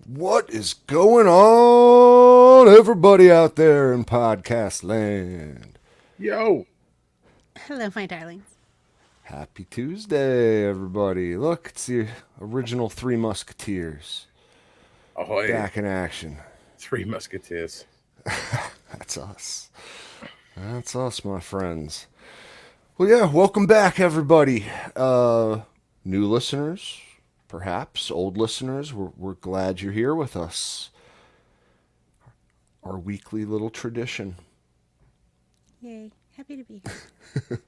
What is going on, everybody out there in podcast land? Yo, Hello, my darlings. Happy Tuesday, everybody. Look, it's the original Three Musketeers ahoy, back in action. Three Musketeers. That's us. That's us, my friends. Well, yeah, welcome back, everybody. New listeners, perhaps old listeners, we're glad you're here with us. Our weekly little tradition. Yay. Happy to be here.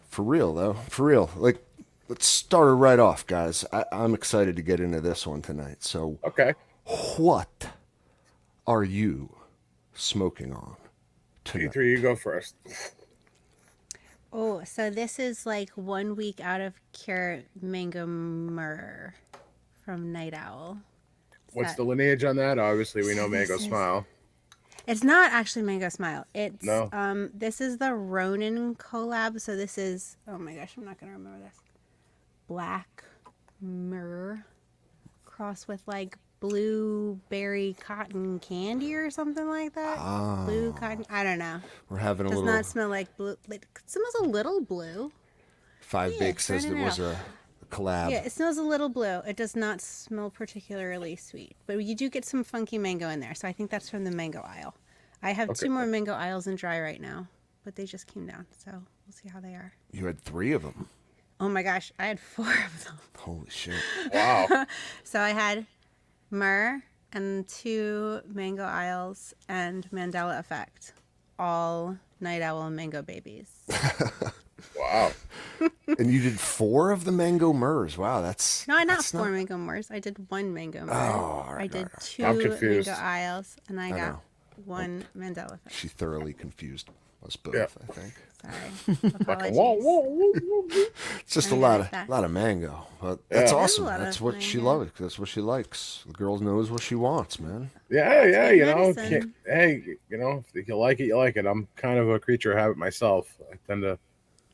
For real, though. For real. Like, let's start it right off, guys. I'm excited to get into this one tonight. So, Okay, what are you smoking on you tonight? three, you go first. Oh, so this is like 1 week out of cure mango myrrh from Night Owl. Is What's that the lineage on that? Obviously, we so know Mango this is Smile. it's not actually Mango Smile. It's No, this is the Ronin collab. So this is, oh my gosh, I'm not gonna remember this. Black myrrh crossed with like blueberry cotton candy or something like that. Blue Oh, cotton, I don't know. we're having a Does little. not smell like blue. It smells a little blue. Five Yeah, Bake says starting there it was out. a collab. Yeah, it smells a little blue. It does not smell particularly sweet, but you do get some funky mango in there. So I think that's from the mango aisle. I have okay. two more mango aisles in dry right now, but they just came down, so we'll see how they are. You had three of them. Oh my gosh, I had four of them. Holy shit. Wow. So I had myrrh and two mango aisles and Mandela effect, all night owl mango babies. Wow. And you did four of the mango myrrhs. Wow, No, not that's four not. mango myrrhs. I did one mango Oh, myrrh. all I right, all did right. I'm two mango confused. aisles, and I I got know. one Mandela effect. She thoroughly confused us Yeah. both, I think. Sorry. Like a whoa, Apologies. whoa, whoa, whoa, whoa. It's just a I lot got of that. lot of mango, but that's Yeah. There's a awesome. lot That's of what she mango. loves. That's what she likes. The girl knows what she wants, man. Yeah, It's yeah. good medicine. Hey, if you like it, you like it. I'm kind of a creature of habit myself. I tend to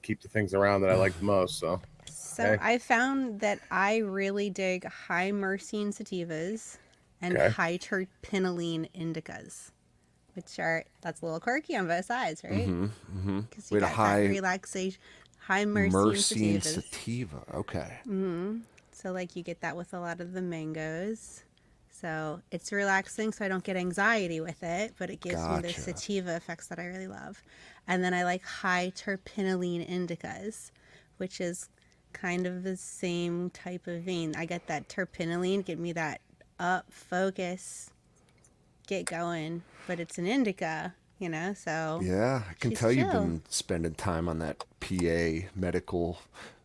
keep the things around that I like the most. So, So hey, I found that I really dig high myrcene sativas and okay. high terpinolene indicas, which are, that's a little quirky on both sides, right? Because We you had a got that high relaxation, high myrcene myrcene sativas. sativa. Okay, So like you get that with a lot of the mangoes. So it's relaxing, so I don't get anxiety with it, but it gives me the gotcha. sativa effects that I really love. And then I like high terpinolene indicas, which is kind of the same type of vein. I get that terpinolene, get me that up focus, get going, but it's an indica, so Yeah, I can she's tell you've chill. been spending time on that PA medical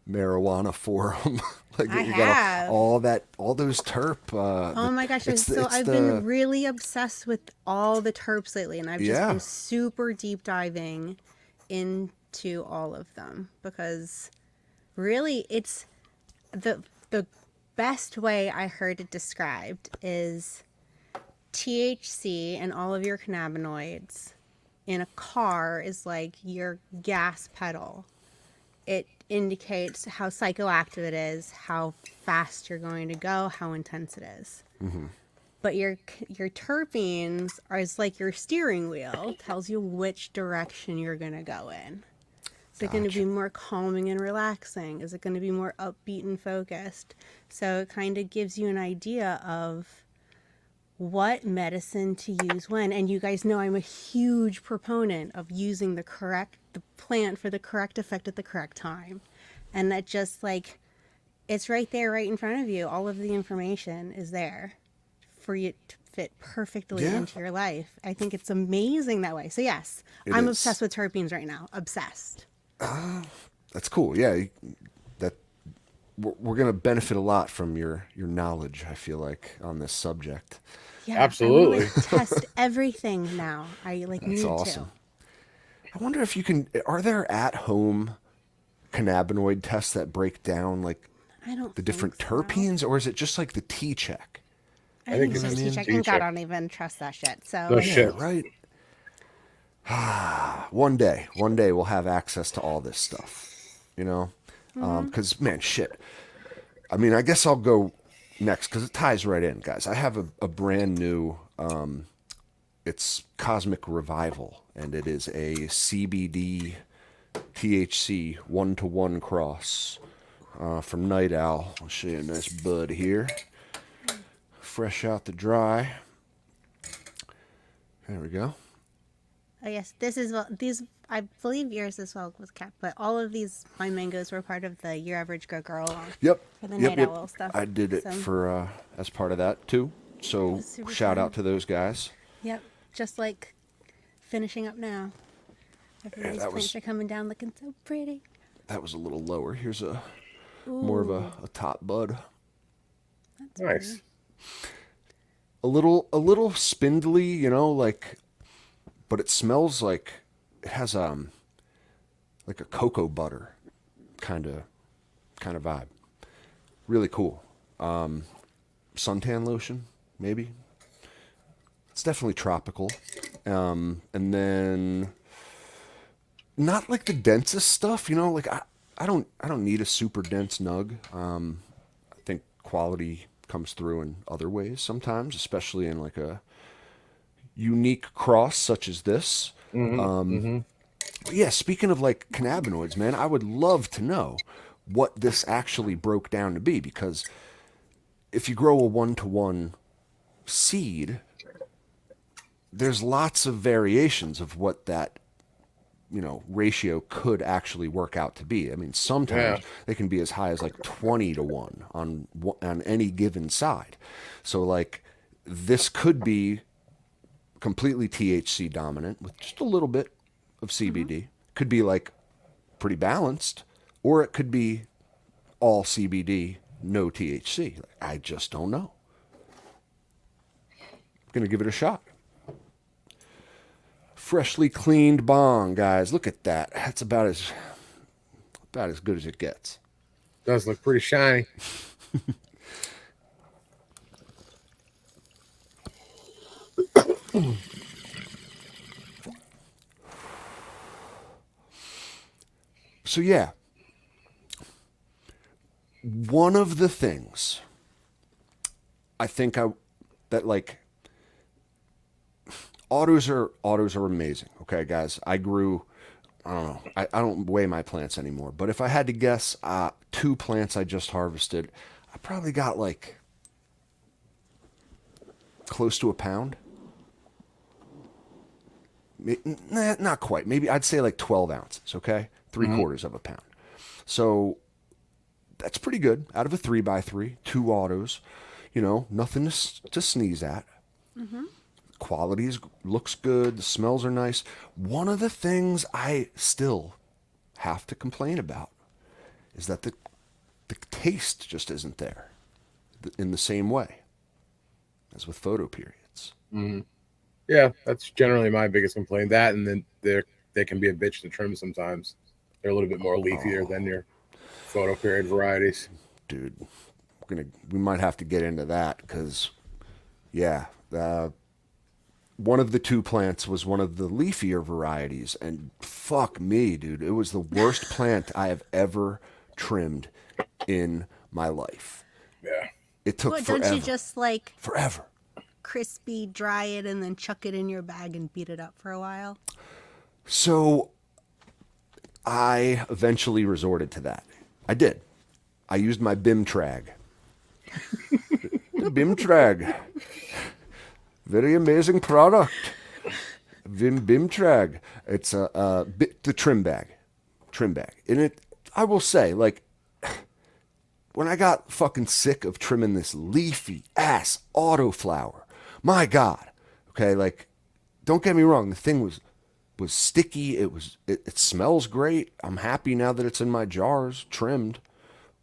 marijuana forum. Like I you got have. all those terp. Oh my gosh, It's I've been the really obsessed with all the terps lately, and I've just yeah. been super deep diving into all of them because really it's the best way I heard it described is THC and all of your cannabinoids in a car is like your gas pedal. It indicates how psychoactive it is, how fast you're going to go, how intense it is. But your terpenes are is like your steering wheel, tells you which direction you're going to go in. Is it going to Gotcha. be more calming and relaxing? Is it going to be more upbeat and focused? So it kind of gives you an idea of what medicine to use when. And you guys know I'm a huge proponent of using the plant for the correct effect at the correct time. And that just like it's right there right in front of you. All of the information is there for you to fit perfectly Yeah, into your life. I think it's amazing that way. So yes, it I'm is. obsessed with terpenes right now. Obsessed. That's cool. Yeah, that we're gonna benefit a lot from your knowledge. I feel like on this subject. Yeah, I want to like Absolutely. test everything now. I like That's need to. awesome. I wonder if you can. Are there at home cannabinoid tests that break down like I don't the think different so. terpenes, or is it just like the T check? I I think think You it's know it's what just I T mean? check, T and God, check. I don't even trust that shit. So No Yeah, shit. right. One day we'll have access to all this stuff. You know, because man, shit. I mean, I guess I'll go. next, because it ties right in, guys. I have a brand new. It's Cosmic Revival, and it is a CBD THC 1-to-1 cross from Night Owl. I'll show you a nice bud here, fresh out the dry. There we go. Oh yes, this is what these. I believe yours as well was kept, but all of these wine mangoes were part of the Your Average Go Girl Yep, for the yep, Night yep. Owl stuff. I did it So for as part of that too. it So was super shout out fun. to those guys. Yep, just like finishing up now. Yeah, Everybody's plants are coming down looking so pretty. that was a little lower. Here's a more of Ooh, a top bud. that's Nice. pretty. A little spindly, like, but it smells like it has like a cocoa butter kind of vibe. Really cool. Suntan lotion, maybe. It's definitely tropical. And then not like the densest stuff, like I don't need a super dense nug. I think quality comes through in other ways sometimes, especially in like a unique cross such as this. Mm-hmm. Mm-hmm. But yeah, speaking of like cannabinoids, man, I would love to know what this actually broke down to be, because if you grow a 1-to-1 seed, there's lots of variations of what that ratio could actually work out to be. I mean, sometimes Yeah. they can be as high as like 20-to-1 on any given side. So like this could be completely THC dominant with just a little bit of Mm-hmm. CBD. Could be like pretty balanced, or it could be all CBD, no THC. I just don't know. I'm gonna give it a shot. Freshly cleaned bong, guys. Look at that. That's about as good as it gets. Does look pretty shiny. So yeah, one of the things I think I that like autos are amazing. Okay, guys, I grew. I don't know. I don't weigh my plants anymore. But if I had to guess, two plants I just harvested, I probably got like close to a pound. Nah, not quite. Maybe I'd say like 12 ounces. Okay, three Mm-hmm. quarters of a pound. So that's pretty good out of a 3x3, two autos. Nothing to sneeze at. Mm-hmm. Quality looks good. The smells are nice. One of the things I still have to complain about is that the taste just isn't there in the same way as with photo periods. Mm-hmm. Yeah, that's generally my biggest complaint. That and then they can be a bitch to trim sometimes. They're a little bit more leafier than your photo period varieties. Dude, we might have to get into that because, yeah, one of the two plants was one of the leafier varieties, and fuck me, dude, it was the worst plant I have ever trimmed in my life. Yeah. It took What, don't you forever. just like Forever. crispy dry it and then chuck it in your bag and beat it up for a while? So I eventually resorted to that. I did. I used my BIM trag. The BIM trag. Very amazing product. BIM trag. It's the trim bag. Trim bag. And I will say, like, when I got fucking sick of trimming this leafy ass autoflower, my God. Okay, like, don't get me wrong, the thing was sticky. It smells great. I'm happy now that it's in my jars, trimmed.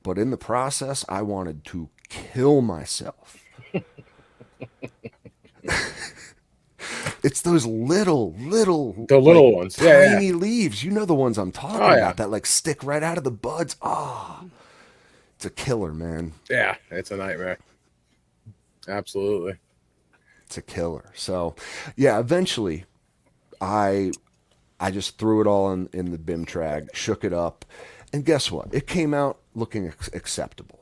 But in the process, I wanted to kill myself. It's those little, The like little ones. Yeah, yeah. tiny leaves. You know the ones I'm talking Oh, yeah. about that like stick right out of the buds. Ah, it's a killer, man. Yeah, it's a nightmare. Absolutely. It's a killer. So, yeah, eventually, I I just threw it all in the BIM trag, shook it up, and guess what? It came out looking acceptable.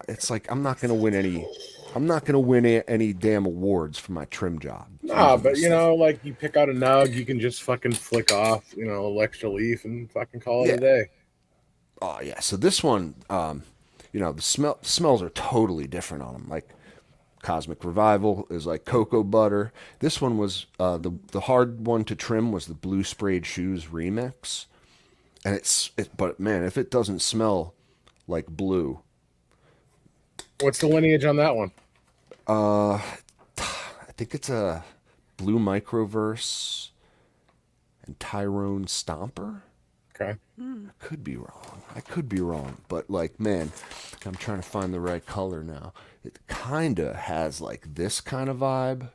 It's like I'm not gonna win any. I'm not gonna win any damn awards for my trim job Nah, using but this thing. like you pick out a nug, you can just fucking flick off, a extra leaf and fucking call it Yeah. a day. Oh yeah. So this one, the smells are totally different on them. Like Cosmic Revival is like cocoa butter. This one was the hard one to trim was the Blue Sprayed Shoes remix, and but man, if it doesn't smell like blue, What's the lineage on that one? I think it's a Blue Microverse and Tyrone Stomper. Okay. I could be wrong. I could be wrong, but like, man, I'm trying to find the right color now. It kind of has like this kind of vibe.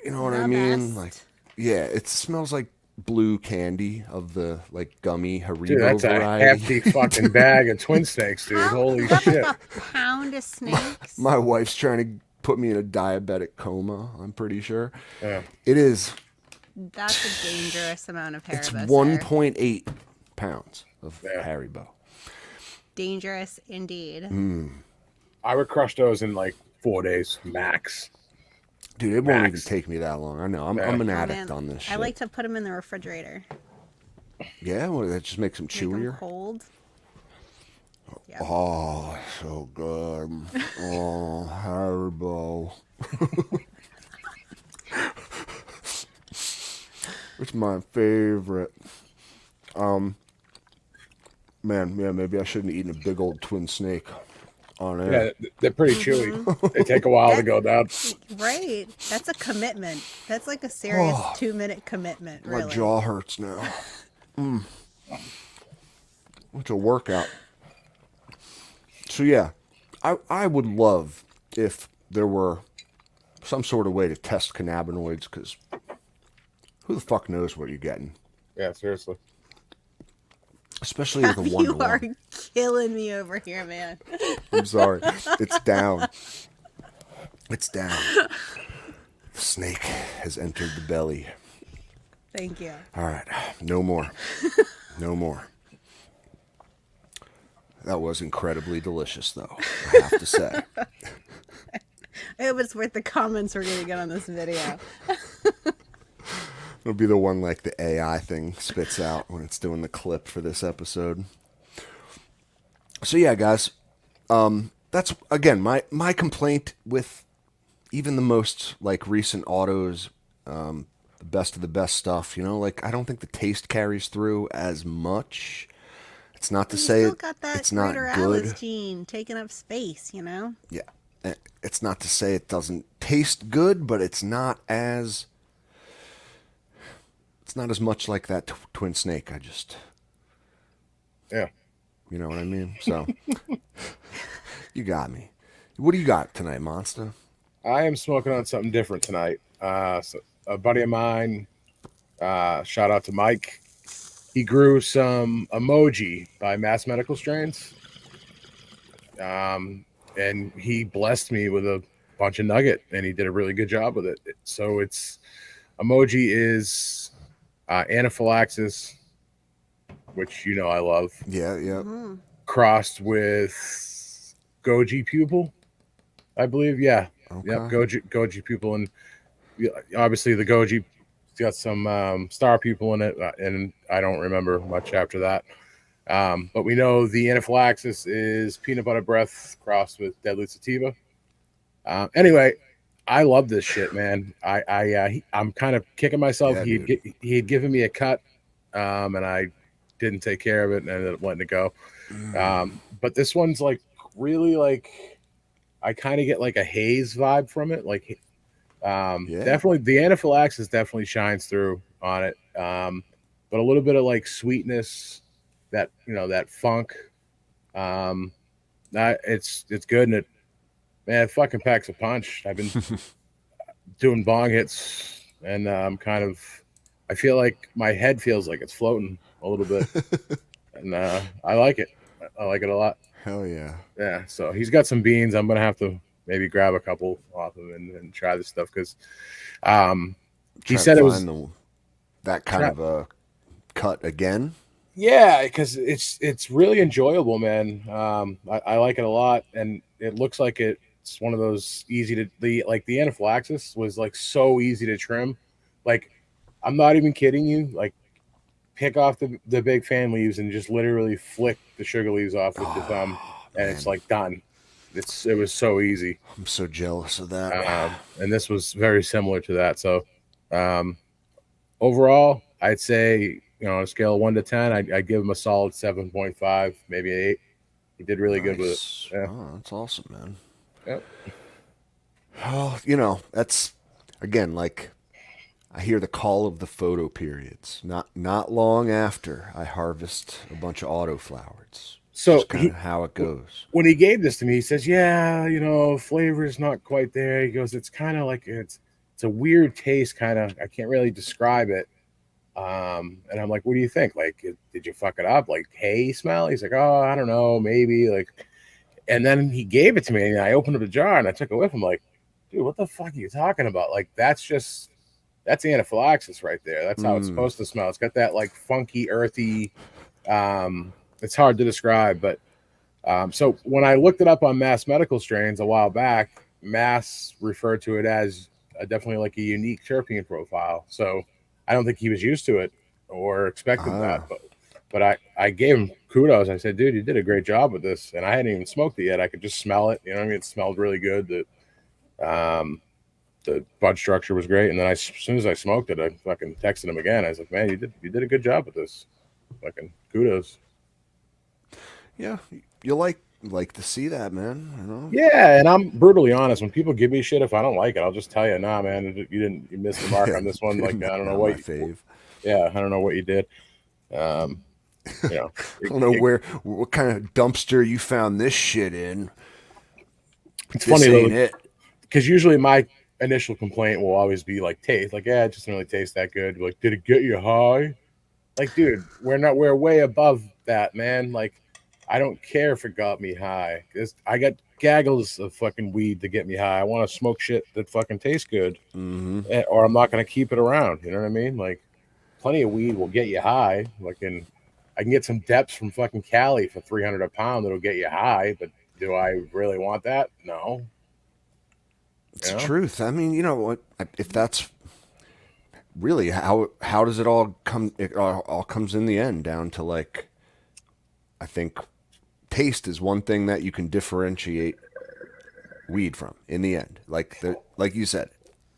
You know what I The mean? Like, best. yeah, it smells like blue candy of the like gummy Dude, Haribo that's a variety. hefty fucking bag of twin snakes, dude. Holy That's shit. a pound of snakes. My wife's trying to put me in a diabetic coma. I'm pretty sure Yeah. it is. That's a dangerous amount of It's Haribo, sir. 1.8 pounds of Yeah. Haribo. Dangerous indeed. I would crush those in like 4 days max. Dude, it won't even Max. take me that long. I know. I'm Yeah. an Oh addict man, on this I shit. like to put them in the refrigerator. Yeah, well, that just makes them Make them chewier. cold. Yeah. Oh, so good. Oh, Haribo. It's my favorite. Man, yeah, maybe I shouldn't have eaten a big old twin snake on air. Yeah, they're pretty chewy. They take a while to That go down. right. That's a commitment. That's like a serious Oh, 2 minute commitment, my really. jaw hurts now. It's a workout. So yeah, I would love if there were some sort of way to test cannabinoids because who the fuck knows what you're getting, Yeah, seriously. especially with a one to You are one. killing me over here, man. I'm sorry, it's down. It's down. The snake has entered the belly. Thank you. All right, no more, no more. That was incredibly delicious, though. I have to say. I hope it's worth the comments we're going to get on this video. It'll be the one like the AI thing spits out when it's doing the clip for this episode. So yeah, guys, that's again my complaint with even the most like recent autos, the best of the best stuff. Like I don't think the taste carries through as much. It's not to You say still got that it's greater not Alice good. gene taking up space, you know? Yeah, it's not to say it doesn't taste good, but it's not as much like that twin snake. Yeah. You know what I mean? So you got me. What do you got tonight, Monster? I am smoking on something different tonight. So a buddy of mine, shout out to Mike. He grew some emoji by Mass Medical Strains. And he blessed me with a bunch of nugget, and he did a really good job with it. So it's emoji is anaphylaxis, which I love, Yeah, yeah. crossed with goji pupil, I believe. Yeah, yep, Okay. goji pupil, and obviously the goji got some star pupil in it, and I don't remember much after that. But we know the anaphylaxis is peanut butter breath crossed with deadly sativa. Anyway, I love this shit, man. I'm kind of kicking myself. Yeah, dude. He had given me a cut, and I didn't take care of it and ended up letting it go. But this one's like really like I kind of get like a haze vibe from it. Like Yeah. definitely the anaphylaxis definitely shines through on it. But a little bit of like sweetness, that funk. Um, it's good, and it fucking packs a punch. I've been doing bong hits, and I'm kind of I feel like my head feels like it's floating a little bit, and I like it. I like it a lot. Hell yeah. Yeah. So he's got some beans. I'm gonna have to maybe grab a couple off him and try this stuff because um, he Trying to said it find was. that kind of a cut again. Yeah, because it's really enjoyable, man. I like it a lot, and it looks like it's one of those easy to the anaphylaxis was like so easy to trim. Like I'm not even kidding you. Like pick off the big fan leaves and just literally flick the sugar leaves off with your thumb, Oh and it's man, like done. It was so easy, I'm so jealous of that. and this was very similar to that. So um, overall, I'd say on a scale of 1 to 10, I'd give him a solid 7.5, maybe 8. He did really good with it. Nice. Yeah. Oh, that's awesome, man. Yep. Oh, that's again like I hear the call of the photo periods. Not long after I harvest a bunch of autoflowers. It's So just kind of how it goes. when he gave this to me, he says, "Yeah, flavor's not quite there." He goes, "It's kind of like it's a weird taste, kind of. I can't really describe it." And I'm like, "What do you think? Like, did you fuck it up? Like hay smell?" He's like, "Oh, I don't know, maybe." Like, and then he gave it to me, and I opened up the jar and I took a whiff. I'm like, "Dude, what the fuck are you talking about? Like, that's anaphylaxis right there. That's how it's Mm. supposed to smell. It's got that like funky, earthy. It's hard to describe, but so when I looked it up on Mass Medical Strains a while back, Mass referred to it as definitely like a unique terpene profile. So I don't think he was used to it or expected that, Ah. but I gave him kudos. I said, dude, you did a great job with this, and I hadn't even smoked it yet. I could just smell it. You know what I mean? It smelled really good. The bud structure was great, and then as soon as I smoked it, I fucking texted him again. I was like, man, you did a good job with this. Fucking kudos. Yeah, you like to see that, man. Yeah, and I'm brutally honest. When people give me shit, if I don't like it, I'll just tell you, nah, man, you missed the mark Yeah, on this one. Like, I don't know not what, my fave. yeah, I don't know what you did. Um, you know, I don't know what kind of dumpster you found this shit in. it's This funny though, ain't it. because usually my initial complaint will always be like taste, like, yeah, it just didn't really taste that good. Like, did it get you high? Like, dude, we're way above that, man. Like, I don't care if it got me high. 'Cause I got gaggles of fucking weed to get me high. I want to smoke shit that fucking tastes good. Mm-hmm. Or I'm not going to keep it around. You know what I mean? Like, plenty of weed will get you high. Like, I can get some depths from fucking Cali for 300 a pound that'll get you high. But do I really want that? No. You It's the know? truth. I mean, you know what? If that's really how does it all come? It all comes in the end down to like I think taste is one thing that you can differentiate weed from in the end. Like you said,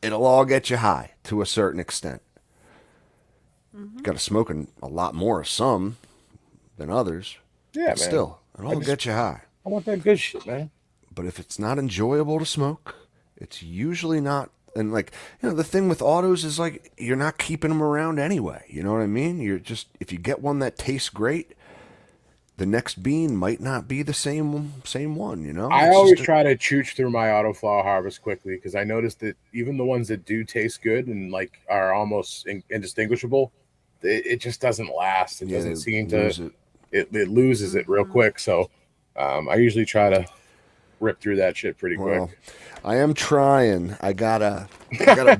it'll all get you high to a certain extent. Mm-hmm. Got to smoke a lot more of some than others, Yeah, but man. still, I it'll just get you high. I want that good shit, man. But if it's not enjoyable to smoke, it's usually not. And like the thing with autos is like you're not keeping them around anyway. You know what I mean? You're just if you get one that tastes great, the next bean might not be the same one. I It's always just a try to chooch through my autoflower harvest quickly because I noticed that even the ones that do taste good and like are almost indistinguishable, it just doesn't last. It yeah, doesn't they seem to. lose it. It loses it real Mm-hmm. quick. So I usually try to rip through that shit pretty quick. Well, I am trying. I got a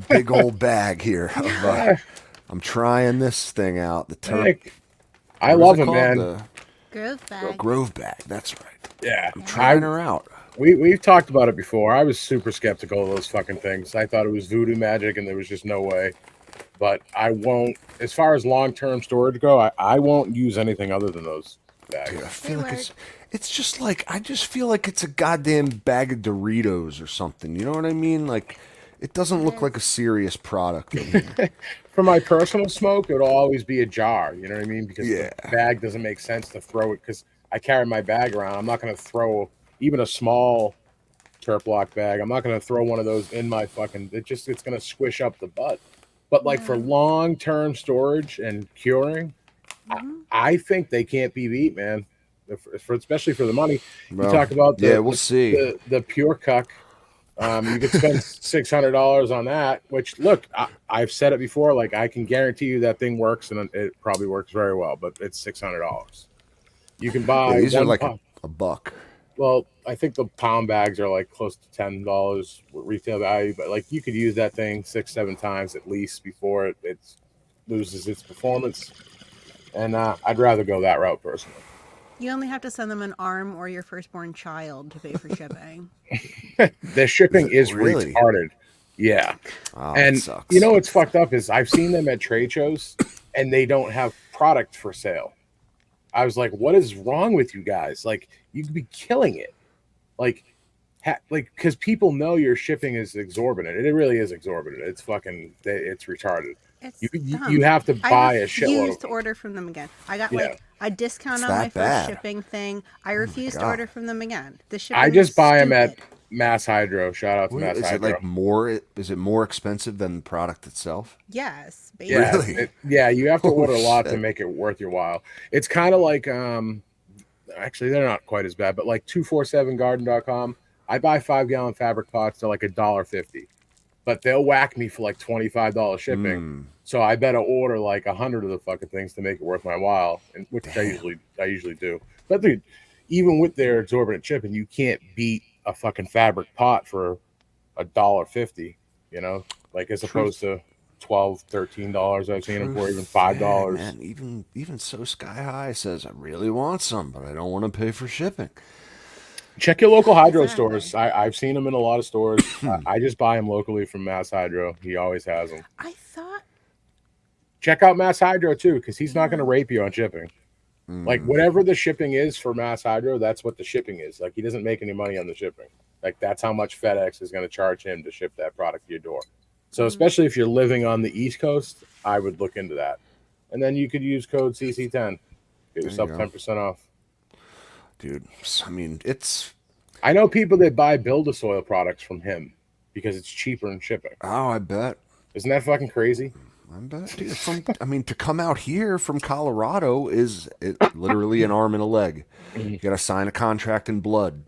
big old bag here of Eh, I'm trying this thing out. The terp. heck, I What is love it it, called? man. The Grove bag. Grove bag. That's right. Yeah, I'm Yeah. trying her out. we've talked about it before. I was super skeptical of those fucking things. I thought it was voodoo magic, and there was just no way. But I won't. As far as long term storage go, I won't use anything other than those Dude, I bags. They feel like work. it's just like I just feel like it's a goddamn bag of Doritos or something. You know what I mean? Like it doesn't It look like is. a serious product in here. For my personal smoke, it'll always be a jar. You know what I mean? Because the Yeah. bag doesn't make sense to throw it. Because I carry my bag around. I'm not going to throw even a small turp lock bag. I'm not going to throw one of those in my fucking. It's going to squish up the butt. But like for Yeah. long term storage and curing, I, Mm-hmm. I think they can't be beat, man. Especially for the money. You Well, talk about yeah, the we'll the see. the pure cuck. You could spend $600 on that. Which look, I've said it before. Like I can guarantee you that thing works, and it probably works very well. But it's $600. You can Yeah, buy these are one like pound. a buck. Well, I think the pound bags are like close to $10 retail value, but like you could use that thing 6, 7 times at least before it loses its performance. and I'd rather go that route personally. You only have to send them an arm or your firstborn child to pay for shipping. The Is shipping it is really? retarded. Yeah. Oh, that And you sucks. know what's fucked up is I've seen them at trade shows and they don't have product for sale. I was like, what is wrong with you guys? Like, you could be killing it. Like, like because people know your shipping is exorbitant. It really is exorbitant. It's fucking, it's retarded. You It's you dumb. have to I buy a shitload refuse of to them. order from them again. I got Yeah, like a discount It's on my that first bad. shipping thing. I Oh my refuse to god. order from them again. The I shipping is just buy them at stupid. Mass Hydro. Shout out to What, Mass is it Hydro. like more? Is it more expensive than the product itself? Yes, Yeah, Really? basically. yeah. You have to Oh order a lot to shit. make it worth your while. It's kind of like actually they're not quite as bad, but like 247garden.com. I buy 5 gallon fabric pots. They're like $1.50, but they'll whack me for like $25 shipping. Hmm. So I better order like 100 of the fucking things to make it worth my while, and which Damn. I usually do. But dude, even with their exorbitant shipping, you can't beat a fucking fabric pot for $1.50. You know, like as opposed Truth. to 12, $13 I've seen them for, even Truth. five Yeah, dollars. man. Even so, Sky High says I really want some, but I don't want to pay for shipping. Check your local hydro Exactly. stores. I've seen them in a lot of stores. I just buy them locally from Mass Hydro. He always has them. I thought, Check out Mass Hydro too, because he's not going to yeah. rape you on shipping. Like Mm, whatever the shipping is for Mass Hydro, that's what the shipping is. Like he doesn't make any money on the shipping. Like that's how much FedEx is going to charge him to ship that product to your door. So Mm. especially if you're living on the East Coast, I would look into that. And then you could use code CC10, get there you yourself go, 10% off. dude. I mean, it's. I know people that buy Build a Soil products from him because it's cheaper in shipping. Oh, I bet. Isn't that fucking crazy? I bet, dude. I mean, to come out here from Colorado is literally an arm and a leg. Mhm. You got to sign a contract in blood.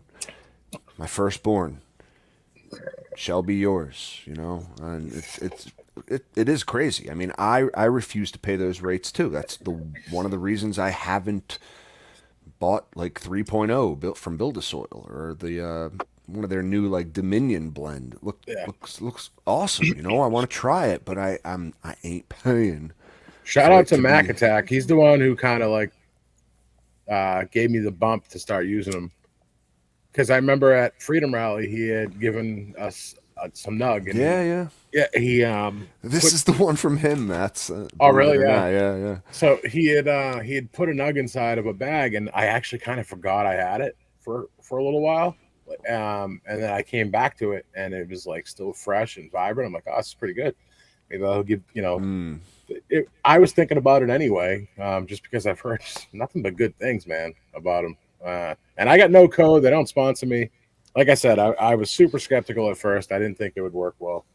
My firstborn shall be yours. And it is crazy. I mean, I refuse to pay those rates too. That's the one of the reasons I haven't bought like 3.0 built from Build a Soil or the one of their new like Dominion blend. Yeah. Looks awesome. I want to try it, but I ain't paying Shout for out it to to Mac be. Attack. He's the one who kind of like gave me the bump to start using them. Because I remember at Freedom Rally, he had given us some nug, and Yeah, yeah. he This put. is the one from him. That's Oh, believe it really? or Yeah. not. Yeah, yeah. So he had put a nug inside of a bag, and I actually kind of forgot I had it for a little while. And then I came back to it, and it was like still fresh and vibrant. I'm like, oh, this is pretty good. Maybe I'll give Mm, I was thinking about it anyway, just because I've heard nothing but good things, man, about them. And I got no code; they don't sponsor me. Like I said, I was super skeptical at first. I didn't think it would work well,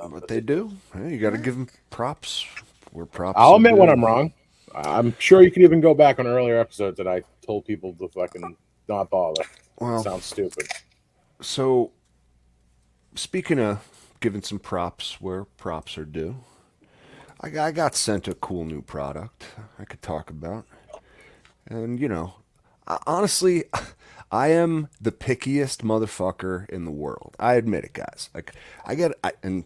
what but they they, do? Hey, you got to What? give them props where props I'll are admit when due. I'm wrong. I'm sure you can even go back on earlier episodes that I told people to fucking not bother. Well, Sounds stupid. so speaking of giving some props where props are due, I got sent a cool new product I could talk about. And, honestly, I am the pickiest motherfucker in the world. I admit it, guys. Like, and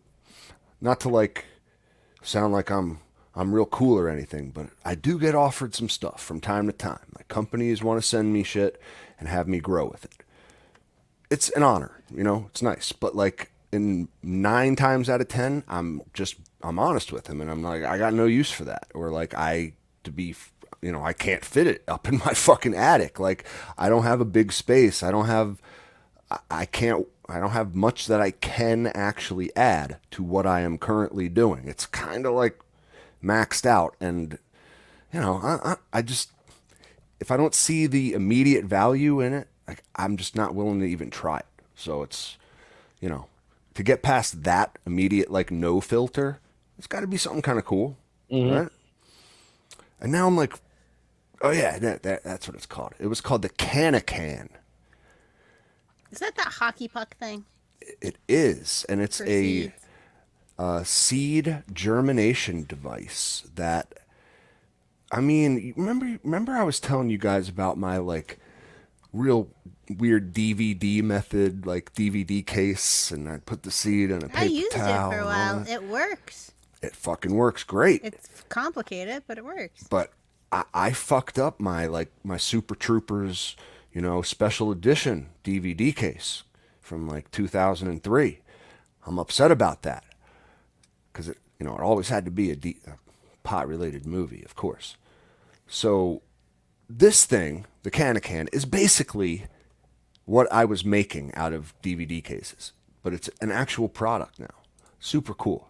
not to like sound like I'm real cool or anything, but I do get offered some stuff from time to time. Like companies want to send me shit and have me grow with it. It's an honor, it's nice. But like in 9 times out of 10, I'm honest with him and I'm like, I got no use for that. Or like to be, I can't fit it up in my fucking attic. Like I don't have a big space. I don't have much that I can actually add to what I am currently doing. It's kind of like maxed out. And, I just, if I don't see the immediate value in it, like I'm just not willing to even try it. So it's, you know, to get past that immediate like no filter, it's got to be something kind of cool, Hmm. right? And now I'm like, oh yeah, that's what it's called. It was called the Can-A-Can. Is that that hockey puck thing It is, and it's for a, seeds? seed germination device that. I mean, remember I was telling you guys about my like real weird DVD method, like DVD case, and I put the seed in a I paper used it for towel a and all while. that. It works. It fucking works great. It's complicated, but it works. But I fucked up my Super Troopers, special edition DVD case from like 2003. I'm upset about that because it always had to be a pot related movie, of course. So this thing, the Can, is basically what I was making out of DVD cases, but it's an actual product now. Super cool.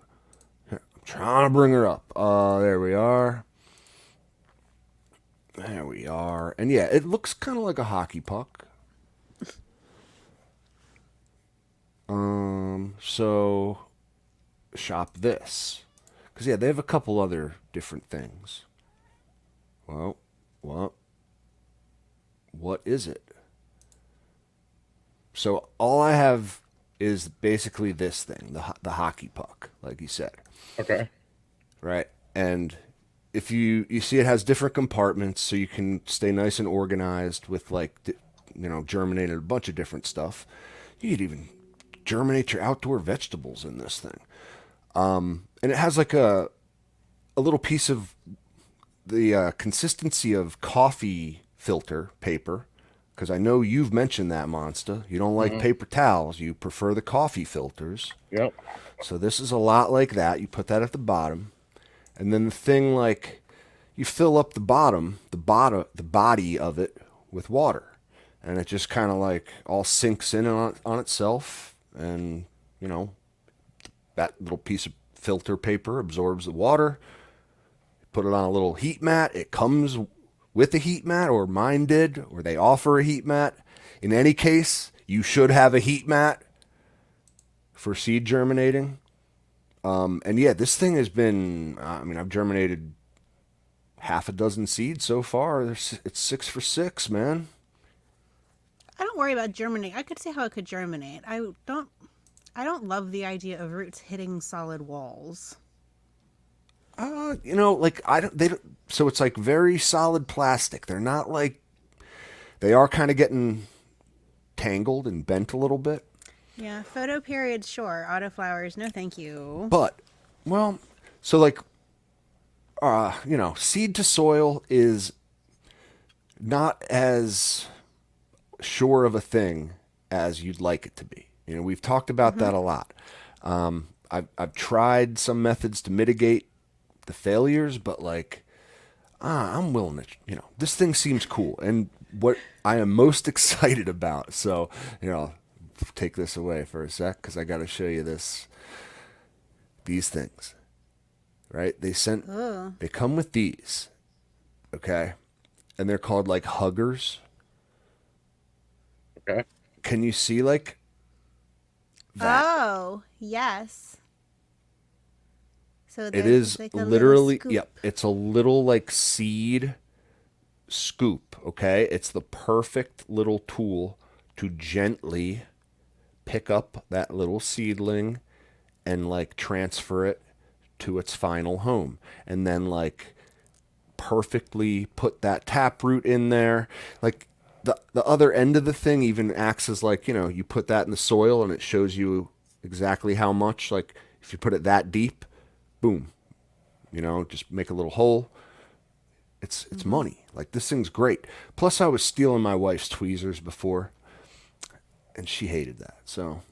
Here, I'm trying to bring her up. There we are. There we are. And yeah, it looks kind of like a hockey puck. So shop this. Because yeah, they have a couple other different things. Well, what? What is it? So all I have is basically this thing, the hockey puck, like you said, Okay. right? And if you see, it has different compartments, so you can stay nice and organized with germinated a bunch of different stuff. You could even germinate your outdoor vegetables in this thing. And it has like a little piece of the consistency of coffee filter paper, because I know you've mentioned that, Monster. You don't like Hmm. paper towels. You prefer the coffee filters. Yep. So this is a lot like that. You put that at the bottom, and then the thing, like, you fill up the body of it with water, and it just kind of like all sinks in on itself, and you know that little piece of filter paper absorbs the water. Put it on a little heat mat. It comes with a heat mat, or mine did, or they offer a heat mat. In any case, you should have a heat mat for seed germinating. And yeah, this thing has been, I mean, I've germinated half a dozen seeds so far. It's 6 for 6, man. I don't worry about germinate. I could see how it could germinate. I don't love the idea of roots hitting solid walls. Like I don't, they don't, so it's like very solid plastic. They're not like, they are kind of getting tangled and bent a little bit. Yeah, photo period, sure. Autoflowers, no thank you. But, well, so like, seed to soil is not as sure of a thing as you'd like it to be. We've talked about Mm-hmm. that a lot. I've tried some methods to mitigate the failures, but like, I'm willing to, this thing seems cool. And what I am most excited about, so, take this away for a sec because I got to show you these things, right? Ugh. They come with these, okay? And they're called like huggers. Okay. Can you see like that? Oh, yes. So It there's is like a little literally, scoop. yep, it's a little like seed scoop, okay? It's the perfect little tool to gently pick up that little seedling and like transfer it to its final home. And then like perfectly put that taproot in there. Like the other end of the thing even acts as like, you put that in the soil and it shows you exactly how much. Like if you put it that deep, boom, just make a little hole. It's Mm-hmm. money. Like this thing's great. Plus I was stealing my wife's tweezers before and she hated that. So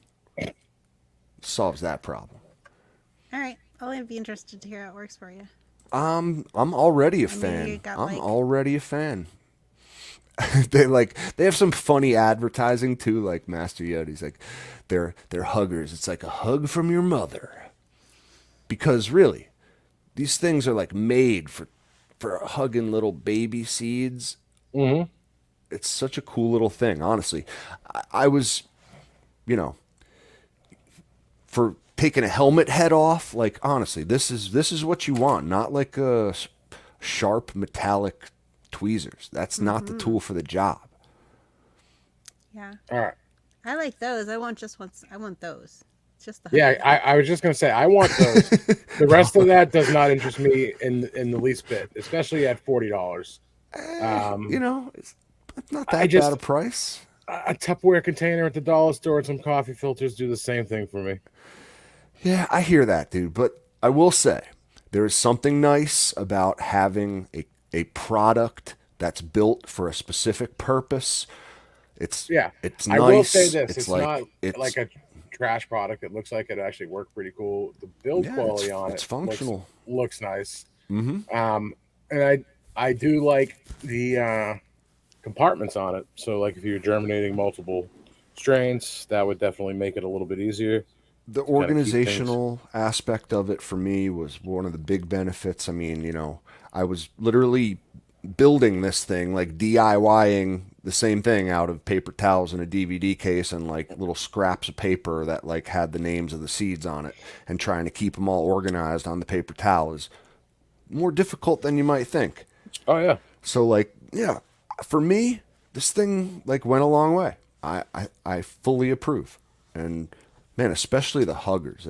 solves that problem. All right. I'll be interested to hear how it works for you. I'm already a I know you fan. got I'm like, already a fan. They have some funny advertising too, like Master Yoda's like they're huggers. It's like a hug from your mother. Because really, these things are like made for hugging little baby seeds. Hmm. It's such a cool little thing, honestly. I was, you know, for taking a helmet head off, like honestly, this is what you want, not like a sharp metallic tweezers. That's not the mm-hmm. tool for the job. Yeah. All right. I like those. I want just once. I want those. It's just the Yeah, hugging I, part. I was just gonna say I want those. The rest of that does not interest me in the least bit, especially at $40. Um, It's not I that bad a just price. a Tupperware container at the dollar store and some coffee filters do the same thing for me. Yeah, I hear that, dude. But I will say, there is something nice about having a product that's built for a specific purpose. It's Yeah, it's I will say nice. this: It's it's not like it's like a trash product. It looks like it actually worked pretty cool. The build yeah, quality on it's it looks functional. looks nice. Mm-hmm. And I do like the compartments on it. So like if you're germinating multiple strains, that would definitely make it a little bit easier The to kind of keep things. organizational aspect of it for me was one of the big benefits. I mean, I was literally building this thing, like DIYing the same thing out of paper towels in a DVD case and like little scraps of paper that like had the names of the seeds on it, and trying to keep them all organized on the paper towel is more difficult than you might think. Oh yeah, So like, yeah, for me, this thing like went a long way. I fully approve. And man, especially the huggers.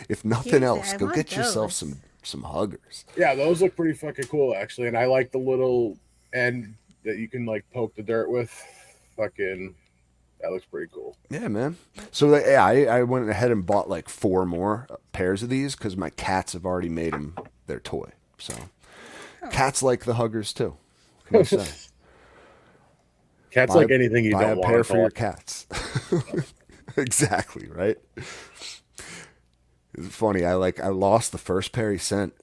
If nothing Seriously, else, I go want get yourself those. some huggers. yeah, those look pretty fucking cool actually, and I like the little end that you can like poke the dirt with. Fucking, that looks pretty cool. Yeah, man. So yeah, I went ahead and bought like four more pairs of these because my cats have already made them their toy. So Oh, cats like the huggers too. What can you say? Cats Buy like anything you buy a don't want pair them for to your like. cats. Exactly, right? It's funny. I lost the first pair he sent.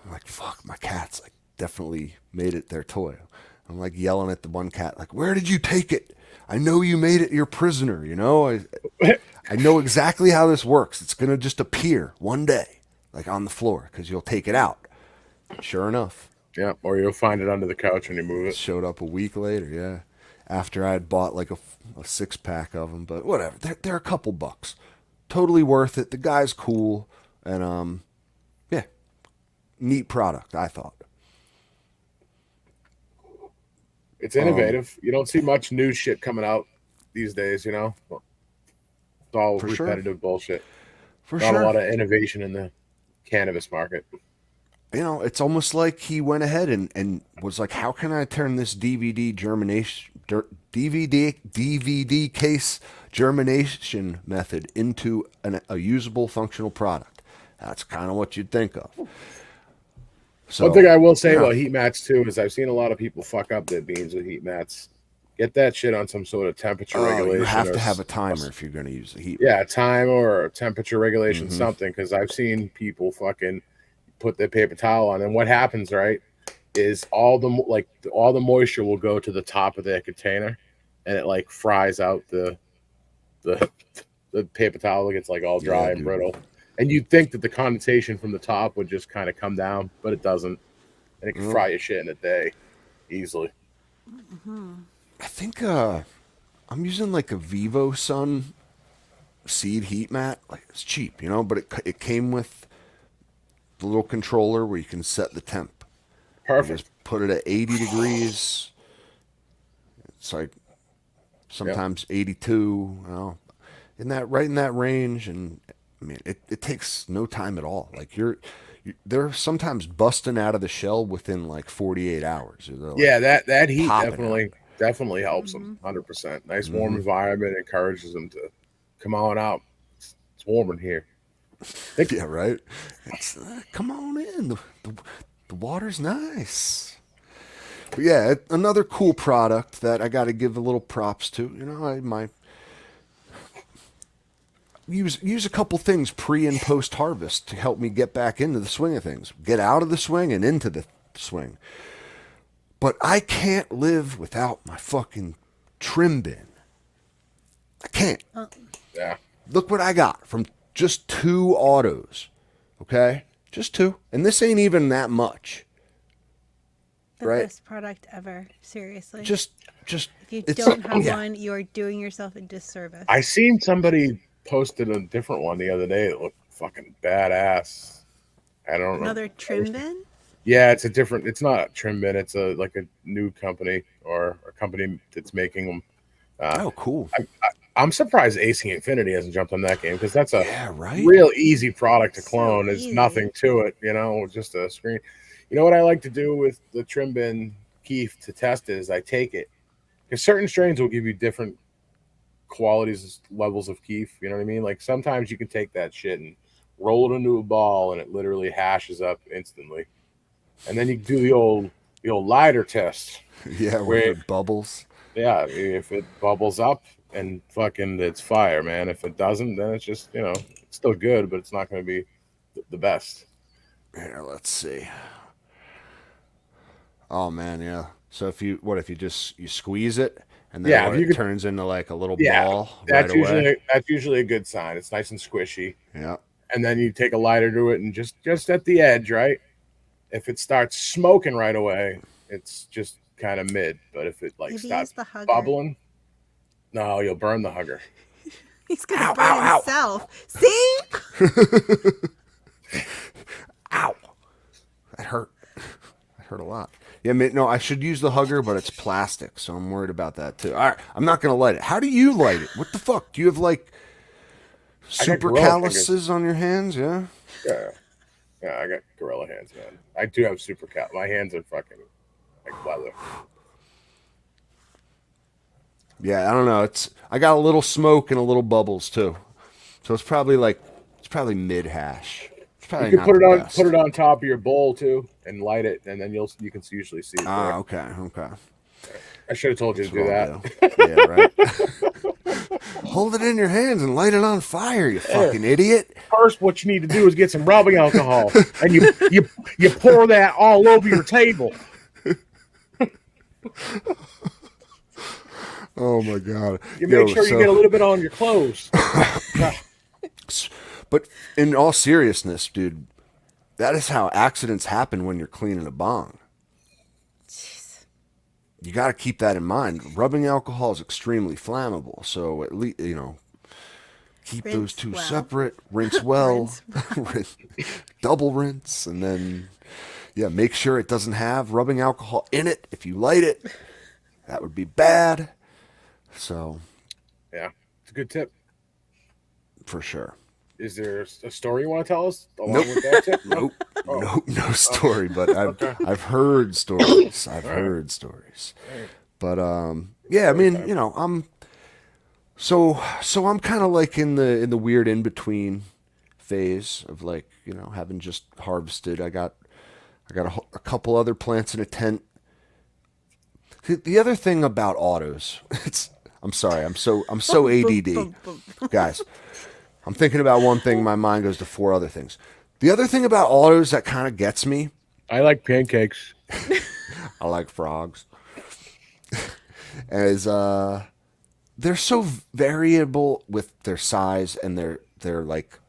I'm like, fuck, my cats like definitely made it their toy. I'm like yelling at the one cat, like, where did you take it? I know you made it your prisoner, I know exactly how this works. It's gonna just appear one day, like on the floor, because you'll take it out. Sure enough, Yeah, or you'll find it under the couch when you move it it. showed up a week later. Yeah, after I had bought like a 6 pack of them, but whatever. They're a couple bucks, totally worth it. The guy's cool, and yeah, neat product. I thought. It's Um, innovative. You don't see much new shit coming out these days. It's all for sure, repetitive bullshit. for Not a sure. lot of innovation in the cannabis market. It's almost like he went ahead and was like, how can I turn this DVD germination, DVD case germination method into a usable functional product? That's kind of what you'd think of. One thing So, I will say yeah. about heat mats too is I've seen a lot of people fuck up their beans with heat mats. Get that shit on some sort of temperature Oh, you regulation have to have a timer or if you're going to use the heat mat. yeah, time or temperature regulation, Mm-hmm. something. Because I've seen people fucking put their paper towel on, and what happens, right, is all the moisture will go to the top of their container, and it like fries out the the paper towel gets like all Yeah, dry and dude. brittle. And you'd think that the condensation from the top would just kind of come down, but it doesn't, and it can Well, fry your shit in a day easily. I think I'm using like a Vivo Sun seed heat mat. Like it's cheap, but it came with the little controller where you can set the temp. You just Perfect. put it at 80 degrees. It's like Yeah. sometimes 82, in that right in that range. And I mean, it takes no time at all. Like they're sometimes busting out of the shell within like 48 hours. They're like Yeah, that heat popping out. definitely helps them. mm-hmm. 100%. Nice warm Hmm. environment encourages them to come on out. It's warm in here. Think Yeah, right. It's come on in. The water's nice. But yeah, another cool product that I got to give a little props to. I use a couple things pre and post harvest to help me get back into the swing of things, get out of the swing and into the swing. But I can't live without my fucking trim bin. I can't. Oh, yeah. Look what I got from just 2 autos. Okay, just two, and this ain't even that much, the right? best product ever. Seriously. Just, just If you it's don't have yeah. one, you are doing yourself a I disservice. seen somebody posted a different one the other day that looked fucking badass. I don't know. Another I wish trim bin? Yeah, it's a different. It's not a trim bin. It's a like a new company or a company that's making them. Uh, Oh, cool. I'm surprised AC Infinity hasn't jumped on that game because that's a Yeah, right. real easy product to So clone. There's easy. nothing to it, just a screen. You know what I like to do with the trim bin keef to test it is I take it because certain strains will give you different qualities, levels of keef. You know what I mean? Like sometimes you can take that shit and roll it into a ball and it literally hashes up instantly. and then you do the old lighter test Yeah, where if where, it bubbles. yeah, if it bubbles up and fucking it's fire, man. If it doesn't, then it's just it's still good, but it's not going to be the best. Here, let's see. Oh man, yeah. So if you just you squeeze it and then Yeah, if what you it could, turns into like a little yeah, ball right away. that's usually a good sign. It's nice and squishy, Yeah. and then you take a lighter to it and just at the edge, right? If it starts smoking right away, it's just kind of mid. But if it like Maybe starts use the hugger. bubbling, no, you'll burn the hugger. He's gonna Ow, burn ow, himself. See? ow. Ow. That hurt. That hurt a lot. Yeah, no, I should use the hugger, but it's plastic, so I'm worried about that too. All right, I'm not gonna light it. How do you light it? What the fuck? Do you have like I got super gorilla fingers. calluses on your hands? Yeah. Yeah, yeah, I got gorilla hands, man. I do have super cat. My hands are fucking like leather. Yeah, I don't know. I got a little smoke and a little bubbles too, so it's probably mid hash. It's You probably could not the put best. it on top of your bowl too and light it, and then you can usually see it Ah, there. okay, okay. I should have told you That's to what do I'll that. do. Yeah, right. Hold it in your hands and light it on fire, you There. fucking idiot. First, what you need to do is get some rubbing alcohol, and you pour that all over your table. Oh my god. You make Yo, sure you get so a little bit on your clothes. but in all seriousness, dude, that is how accidents happen when you're cleaning a bong. Jeez. You got to keep that in mind. Rubbing alcohol is extremely flammable, so at least keep those Rinse two well. separate. Rinse well, Rinse well. double rinse, and then yeah, make sure it doesn't have rubbing alcohol in it. If you light it, that would be bad. So Yeah, it's a good tip. for sure. Is there a story you want to tell us Nope. along with that tip? No. Nope. Oh, Nope. No story, but okay. I've heard stories. I've All right. heard stories. All right. But yeah, I Story mean, time. so I'm kind of like in the weird in between phase of like having just harvested. I got a couple other plants in a tent. The other thing about autos, it's I'm sorry, I'm so ADD, guys. I'm thinking about one thing, my mind goes to four other things. The other thing about autos that kind of gets me, I like pancakes. I like frogs, is they're so variable with their size and their like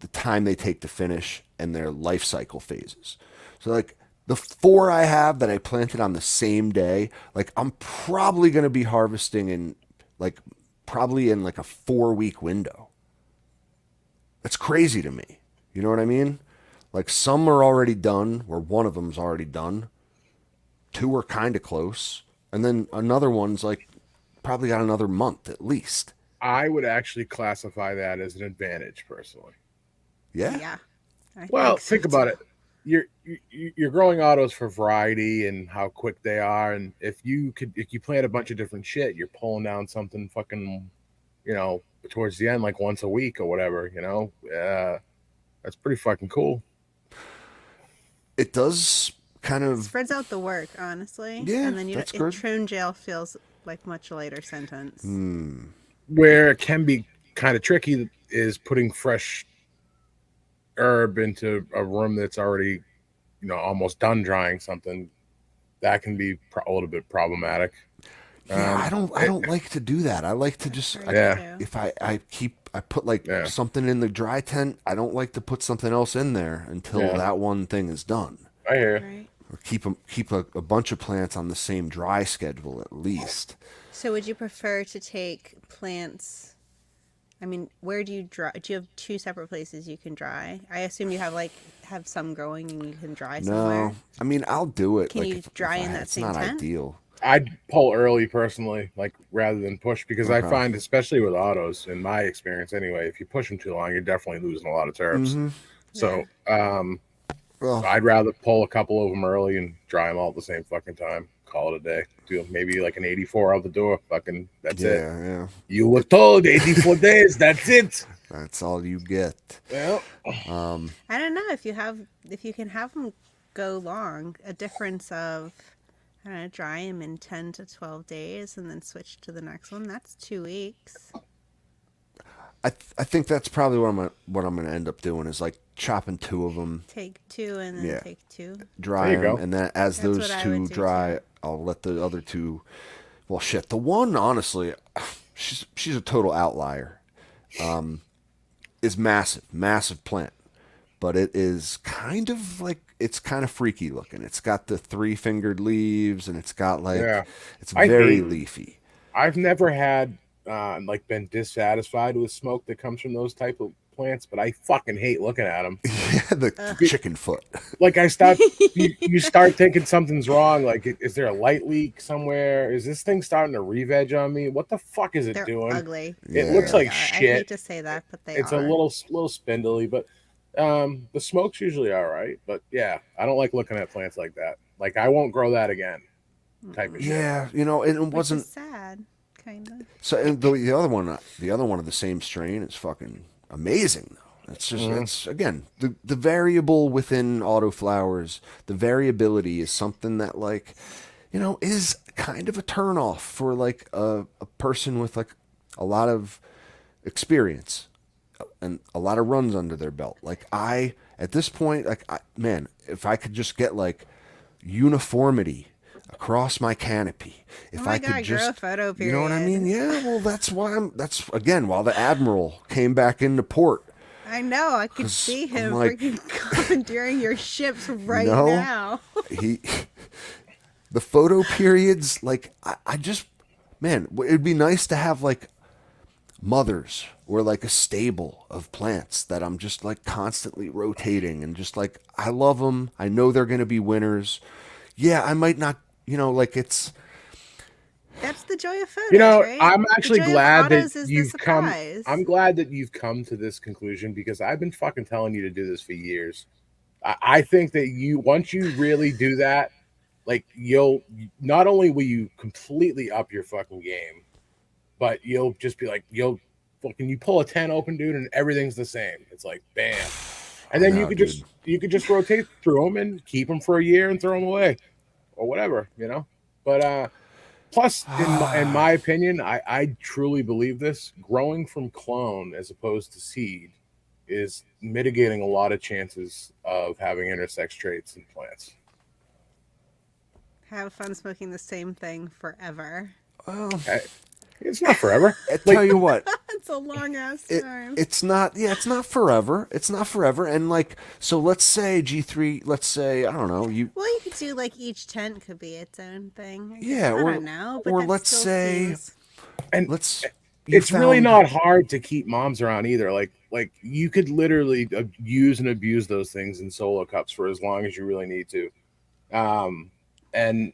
the time they take to finish and their life cycle phases. So like the four I have that I planted on the same day, like I'm probably gonna be harvesting in like probably in like a 4 week window. That's crazy to me. You know what I mean? Like some are already done, or one of them's already done. Two are kind of close, and then another one's like probably got another month at least. I would actually classify that as an advantage, personally. Yeah. Yeah. I Well, think so think about too. it. You're growing autos for variety and how quick they are, and if you plant a bunch of different shit, you're pulling down something fucking, towards the end like once a week or whatever. That's pretty fucking cool. It does kind of. Spreads out the work, honestly, Yeah, and then that's it good. Troon jail feels like much lighter sentence. Where it can be kind of tricky is putting fresh herb into a room that's already, almost done drying something. That can be a little bit problematic. Yeah, I Um, don't. I it- don't like to do that. I like to That's just. hard yeah, too. If I put like yeah, something in the dry tent. I don't like to put something else in there until yeah. that one thing is done. I hear. Right. Or keep a bunch of plants on the same dry schedule at least. So, would you prefer to take plants? I mean, where do you dry? Do you have two separate places you can dry? I assume you have some growing and you can dry No, somewhere. I mean I'll do it. Can Like you dry in that it's same not tent? ideal. I'd pull early personally, like rather than push, because I Okay. find, especially with autos, in my experience anyway, if you push them too long, you're definitely losing a lot of terps. Mm-hmm. Yeah. So Well, I'd rather pull a couple of them early and dry them all at the same fucking time. Call it a day. Do maybe like an 84 out the door. Fucking, that's it. yeah, yeah. You were told 84 days. That's it. That's all you get. Well, I don't know if you can have them go long. A difference of, I don't know, dry them in 10 to 12 days and then switch to the next one. That's 2 weeks. I think that's probably what I'm gonna end up doing is like chopping two of them. Take two and then Yeah, take two. There dry you them, go. and then as That's what those I would two do too. dry, I'll let the other two. Well, shit, the one honestly, she's a total outlier. Is massive, massive plant, but it is kind of like it's kind of freaky looking. It's got the three fingered leaves, and it's got like Yeah. it's I very hate leafy. I've never had like been dissatisfied with smoke that comes from those type of plants, but I fucking hate looking at them. Yeah, the Ugh. chicken foot. Like I start you start thinking something's wrong. Like is there a light leak somewhere? Is this thing starting to re-veg on me? What the fuck is it They're doing? ugly. It They looks Yeah. really like are. I hate shit. to say that, but they It's a are. little spindly, but the smoke's usually all right. But yeah, I don't like looking at plants like that. Like I won't grow that again, type of Mm-mm. shit. Yeah, you know, and it Which is wasn't sad, kind of. so. And the other one of the same strain is fucking amazing. Though it's just Hmm. it's again the variable within autoflowers. The variability is something that like you know is kind of a turnoff for like a person with like a lot of experience and a lot of runs under their belt. Like I at this point, man, if I could just get like uniformity across my canopy, Oh if I my could god, grow a just, photo you know what I mean? period. Yeah, well, that's why I'm. That's again while the admiral came back into port, I know, I could because see I'm him like, freaking commandeering your ships you right know, now. he the photo periods. Like I just, man, it'd be nice to have like mothers or like a stable of plants that I'm just like constantly rotating and just like I love them. I know they're going to be winners. Yeah, I might not, you know, like it's That's the joy of You photos, know, right? I'm The actually joy of glad that autos is the you've come. surprise. I'm glad that you've come to this conclusion because I've been fucking telling you to do this for years. I think that you once you really do that, like you'll not only will you completely up your fucking game, but you'll just be like you'll fucking you pull a 10 open, dude, and everything's the same. It's like bam, and I then know, dude. you could just rotate through them and keep them for a year and throw them away or whatever, you know. But plus, in my opinion, I truly believe this. Growing from clone as opposed to seed is mitigating a lot of chances of having intersex traits in plants. Have fun smoking the same thing forever. Well, I- It's not forever. I Like tell you what, That's a long ass it time. it's not. Yeah, it's not forever. It's not forever. And like, so let's say G3. Let's say I don't know you. Well, you could do like each tent could be its own thing. I guess Yeah, I don't know, but or that let's still say seems. and let's you it's really found. not hard to keep moms around either. Like you could literally use and abuse those things in solo cups for as long as you really need to. And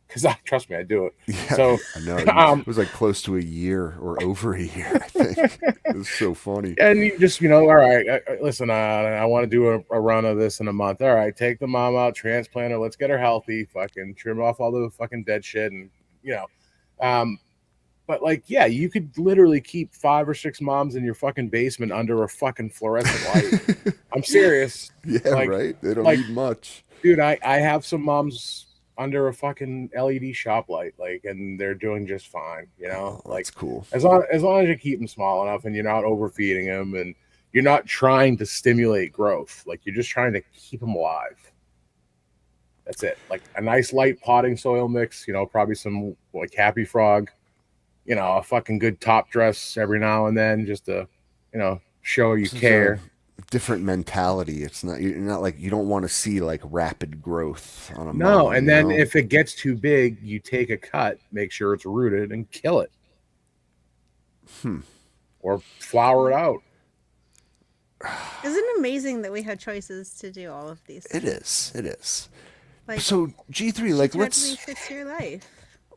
because I trust me, I do it. Yeah, So I know. It um, was like close to a year or over a year, I think. It was so funny. and you just all right, listen, I want to do a run of this in a month. All right, take the mom out, transplant her, let's get her healthy, fucking trim off all the fucking dead shit, and you know, um, but like, yeah, you could literally keep 5 or 6 moms in your fucking basement under a fucking fluorescent light. I'm serious. Yeah, Like, right. They don't like, need much. dude, I have some moms under a fucking LED shop light, like, and they're doing just fine. You know, Oh, like that's cool. as long as you keep them small enough and you're not overfeeding them and you're not trying to stimulate growth, like you're just trying to keep them alive. That's it. Like a nice light potting soil mix. Probably some like Happy Frog. A fucking good top dress every now and then, just to show you This is a care. different mentality. It's not you're not like you don't want to see like rapid growth on a No, mom, and you then know? if it gets too big, you take a cut, make sure it's rooted, and kill it Hmm. or flower it out. Isn't it amazing that we have choices to do all of these It things? is. It is. Like, So G3, she like totally fits your life.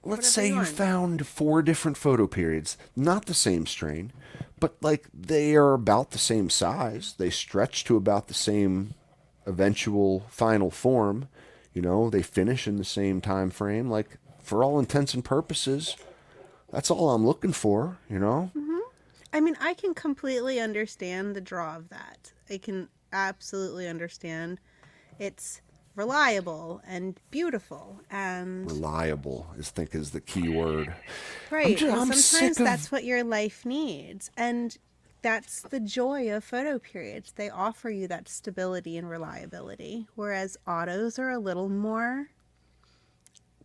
let's Whatever say you you want. found 4 different photo periods, not the same strain, but like they are about the same size. They stretch to about the same eventual final form. You know, they finish in the same time frame. Like for all intents and purposes, that's all I'm looking for. You know. Hmm. I mean, I can completely understand the draw of that. I can absolutely understand. It's reliable and beautiful and Reliable is the key word. right. And I'm sometimes sick of. that's what your life needs. And that's the joy of photo periods. They offer you that stability and reliability, whereas autos are a little more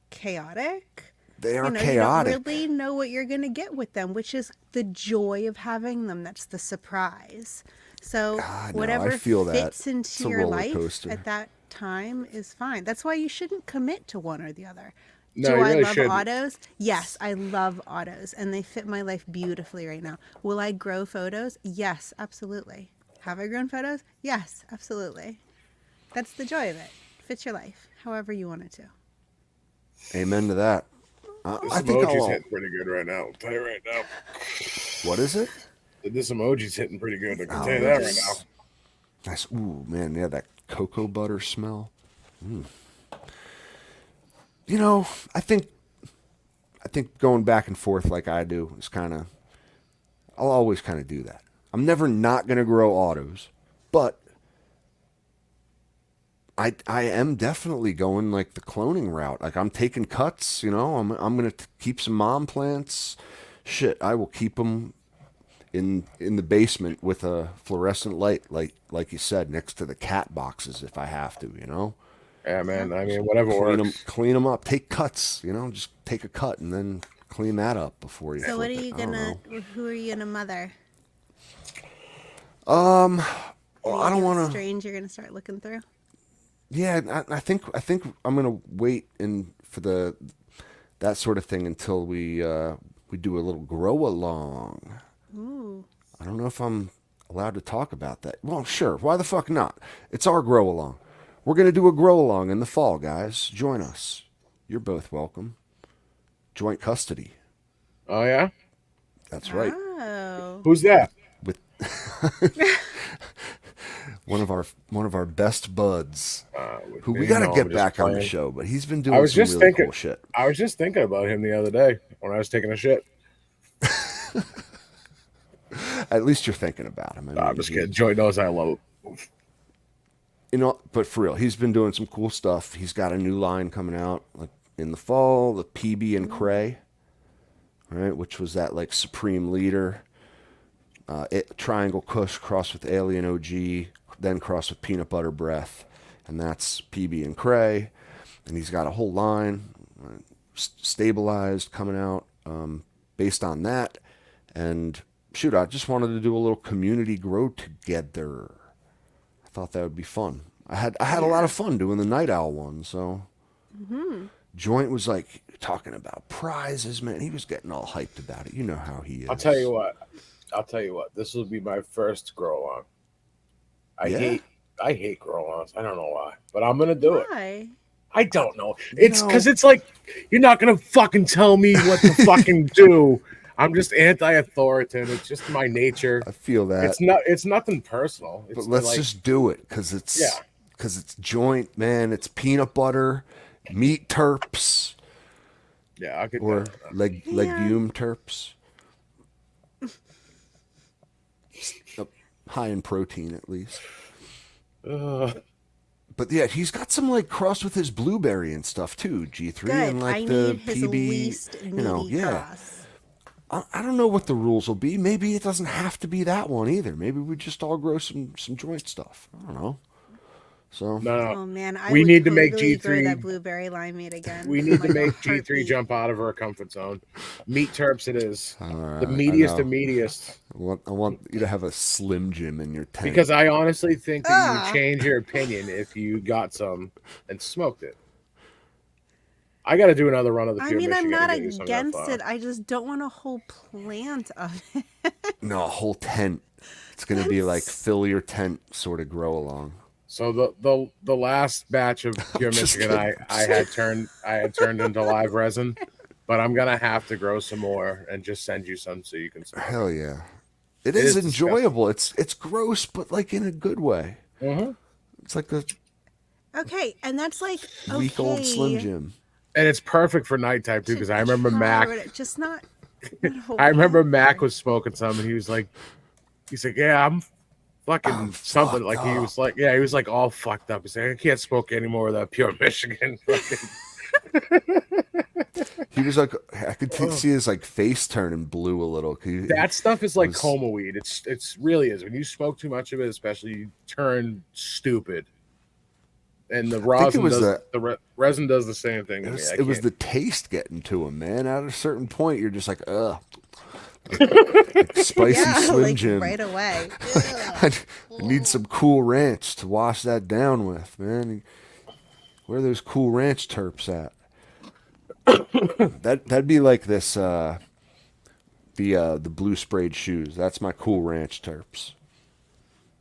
chaotic. They You are know, you don't chaotic. really know what you're going to get with them, which is the joy of having them. That's the surprise. So, I know. I whatever feel that. fits into It's a your roller life coaster. at that time is fine. That's why you shouldn't commit to one or the other. No, Do you I really love shouldn't. autos? Yes, I love autos, and they fit my life beautifully right now. Will I grow photos? Yes, absolutely. Have I grown photos? Yes, absolutely. That's the joy of it. Fits your life however you want it to. Amen to that. This I think emoji's I'll. hitting pretty good right now. I'll tell you right now. What is it? This emoji's hitting pretty good. I can Oh, tell you that right now. nice. Nice. Ooh, man. Yeah, that cocoa butter smell. You know, I think I think going back and forth like I do is kind of. I'll always kind of do that. I'm never not gonna grow autos, but I am definitely going like the cloning route. Like I'm taking cuts. You know, I'm gonna keep some mom plants. Shit, I will keep them in the basement with a fluorescent light, like you said, next to the cat boxes if I have to. You know, Yeah, Yeah. man. I mean, whatever works. clean them up, take cuts. You know, just take a cut and then clean that up before you So, what are flip it. you I don't gonna? know. Who are you gonna mother? Well, I don't Anything want that's to. strange you're gonna start looking through? Yeah, I think I'm gonna wait and for the that sort of thing until we do a little grow along. Ooh. I don't know if I'm allowed to talk about that. Well, sure. Why the fuck not? It's our grow along. We're gonna do a grow along in the fall, guys. Join us. You're both welcome. Joint custody. Oh yeah. That's right. Oh. Who's that? With one of our best buds, who we You gotta know, I'm get just back on the playing. show, but he's been I doing was some just really thinking. cool shit. I was just thinking about him the other day when I was taking a shit. At least you're thinking about him. I Nah, I'm mean, just kidding. Joy knows I love him. but for real, he's been doing some cool stuff. He's got a new line coming out like in the fall, the PB and Cray, right? Which was that like Supreme Leader, Triangle Kush crossed with Alien OG, then crossed with Peanut Butter Breath, and that's PB and Cray. And he's got a whole line stabilized coming out based on that. And shoot, I just wanted to do a little community grow together. I thought that would be fun. I had a lot of Yeah. fun doing the Night Owl one. So Hmm. Joint was like talking about prizes, man. He was getting all hyped about it. You know how he I'll tell is. you what. I'll tell you what. This will be my first grow on. I Yeah, hate. I hate grow ons. I don't know why, but I'm gonna do it. Why? I don't know. you It's know, because it's like you're not gonna fucking tell me what to fucking do. I'm just anti-authoritative. It's just my nature. I feel that, It's not. It's nothing personal. but It's let's like, just do it yeah, because it's Joint, man. It's peanut butter, meat terps, yeah. I'll get down or with that. Man. legume terps, high in protein at least. Uh, But yeah, he's got some like cross with his blueberry and stuff too, G3, Good. and I like need the his PB. least You know, meaty yeah. cross. I don't know what the rules will be. Maybe it doesn't have to be that one either. Maybe we just all grow some joint stuff. I don't know. So no, no. Oh man, I We would need to make G totally grow that three. blueberry limeade again We in need to like a make G3 heartbeat. jump out of her comfort zone. Meat terps, it is the I meatiest of know. meatiest. I want you to have a Slim Jim in your tent. Because I honestly think that you would Ah, change your opinion if you got some and smoked it. I got to do another run of the I pure mean, I'm Michigan not and get you some of that against flour. it. I just don't want a whole plant of it. No, a whole tent. It's gonna be like That's fill your tent sort of grow along. So the last batch of I'm pure just Michigan kidding. I had turned into live resin, but I'm gonna have to grow some more and just send you some so you can smoke Hell them. yeah. It It is is disgusting. enjoyable. It's gross, but like in a good way. Hmm. It's like a okay, and that's like week old Slim okay Jim. And it's perfect for nighttime too to because I remember try, Mac. but just not I remember Mac whenever. was smoking some and he was like, he's like, yeah, I'm fucking something. Fucked Like he up. was like, yeah, he was like all fucked up. He's like, I can't smoke any more of that pure Michigan. Fucking, He was like, I could oh. see his like face turning blue a little. He That stuff is like was. coma weed. It's really is. When you smoke too much of it, especially, you turn stupid. And the I think it rosin was does the. resin does the same thing It to me. was, I it was can't. the taste getting to him, man. At a certain point, you're just like, ugh, like spicy Yeah, Slim like Jim. right away. I, Ugh. I need some Cool Ranch to wash that down with, man. Where are those Cool Ranch terps at? That'd be like this. The blue sprayed shoes. That's my Cool Ranch terps.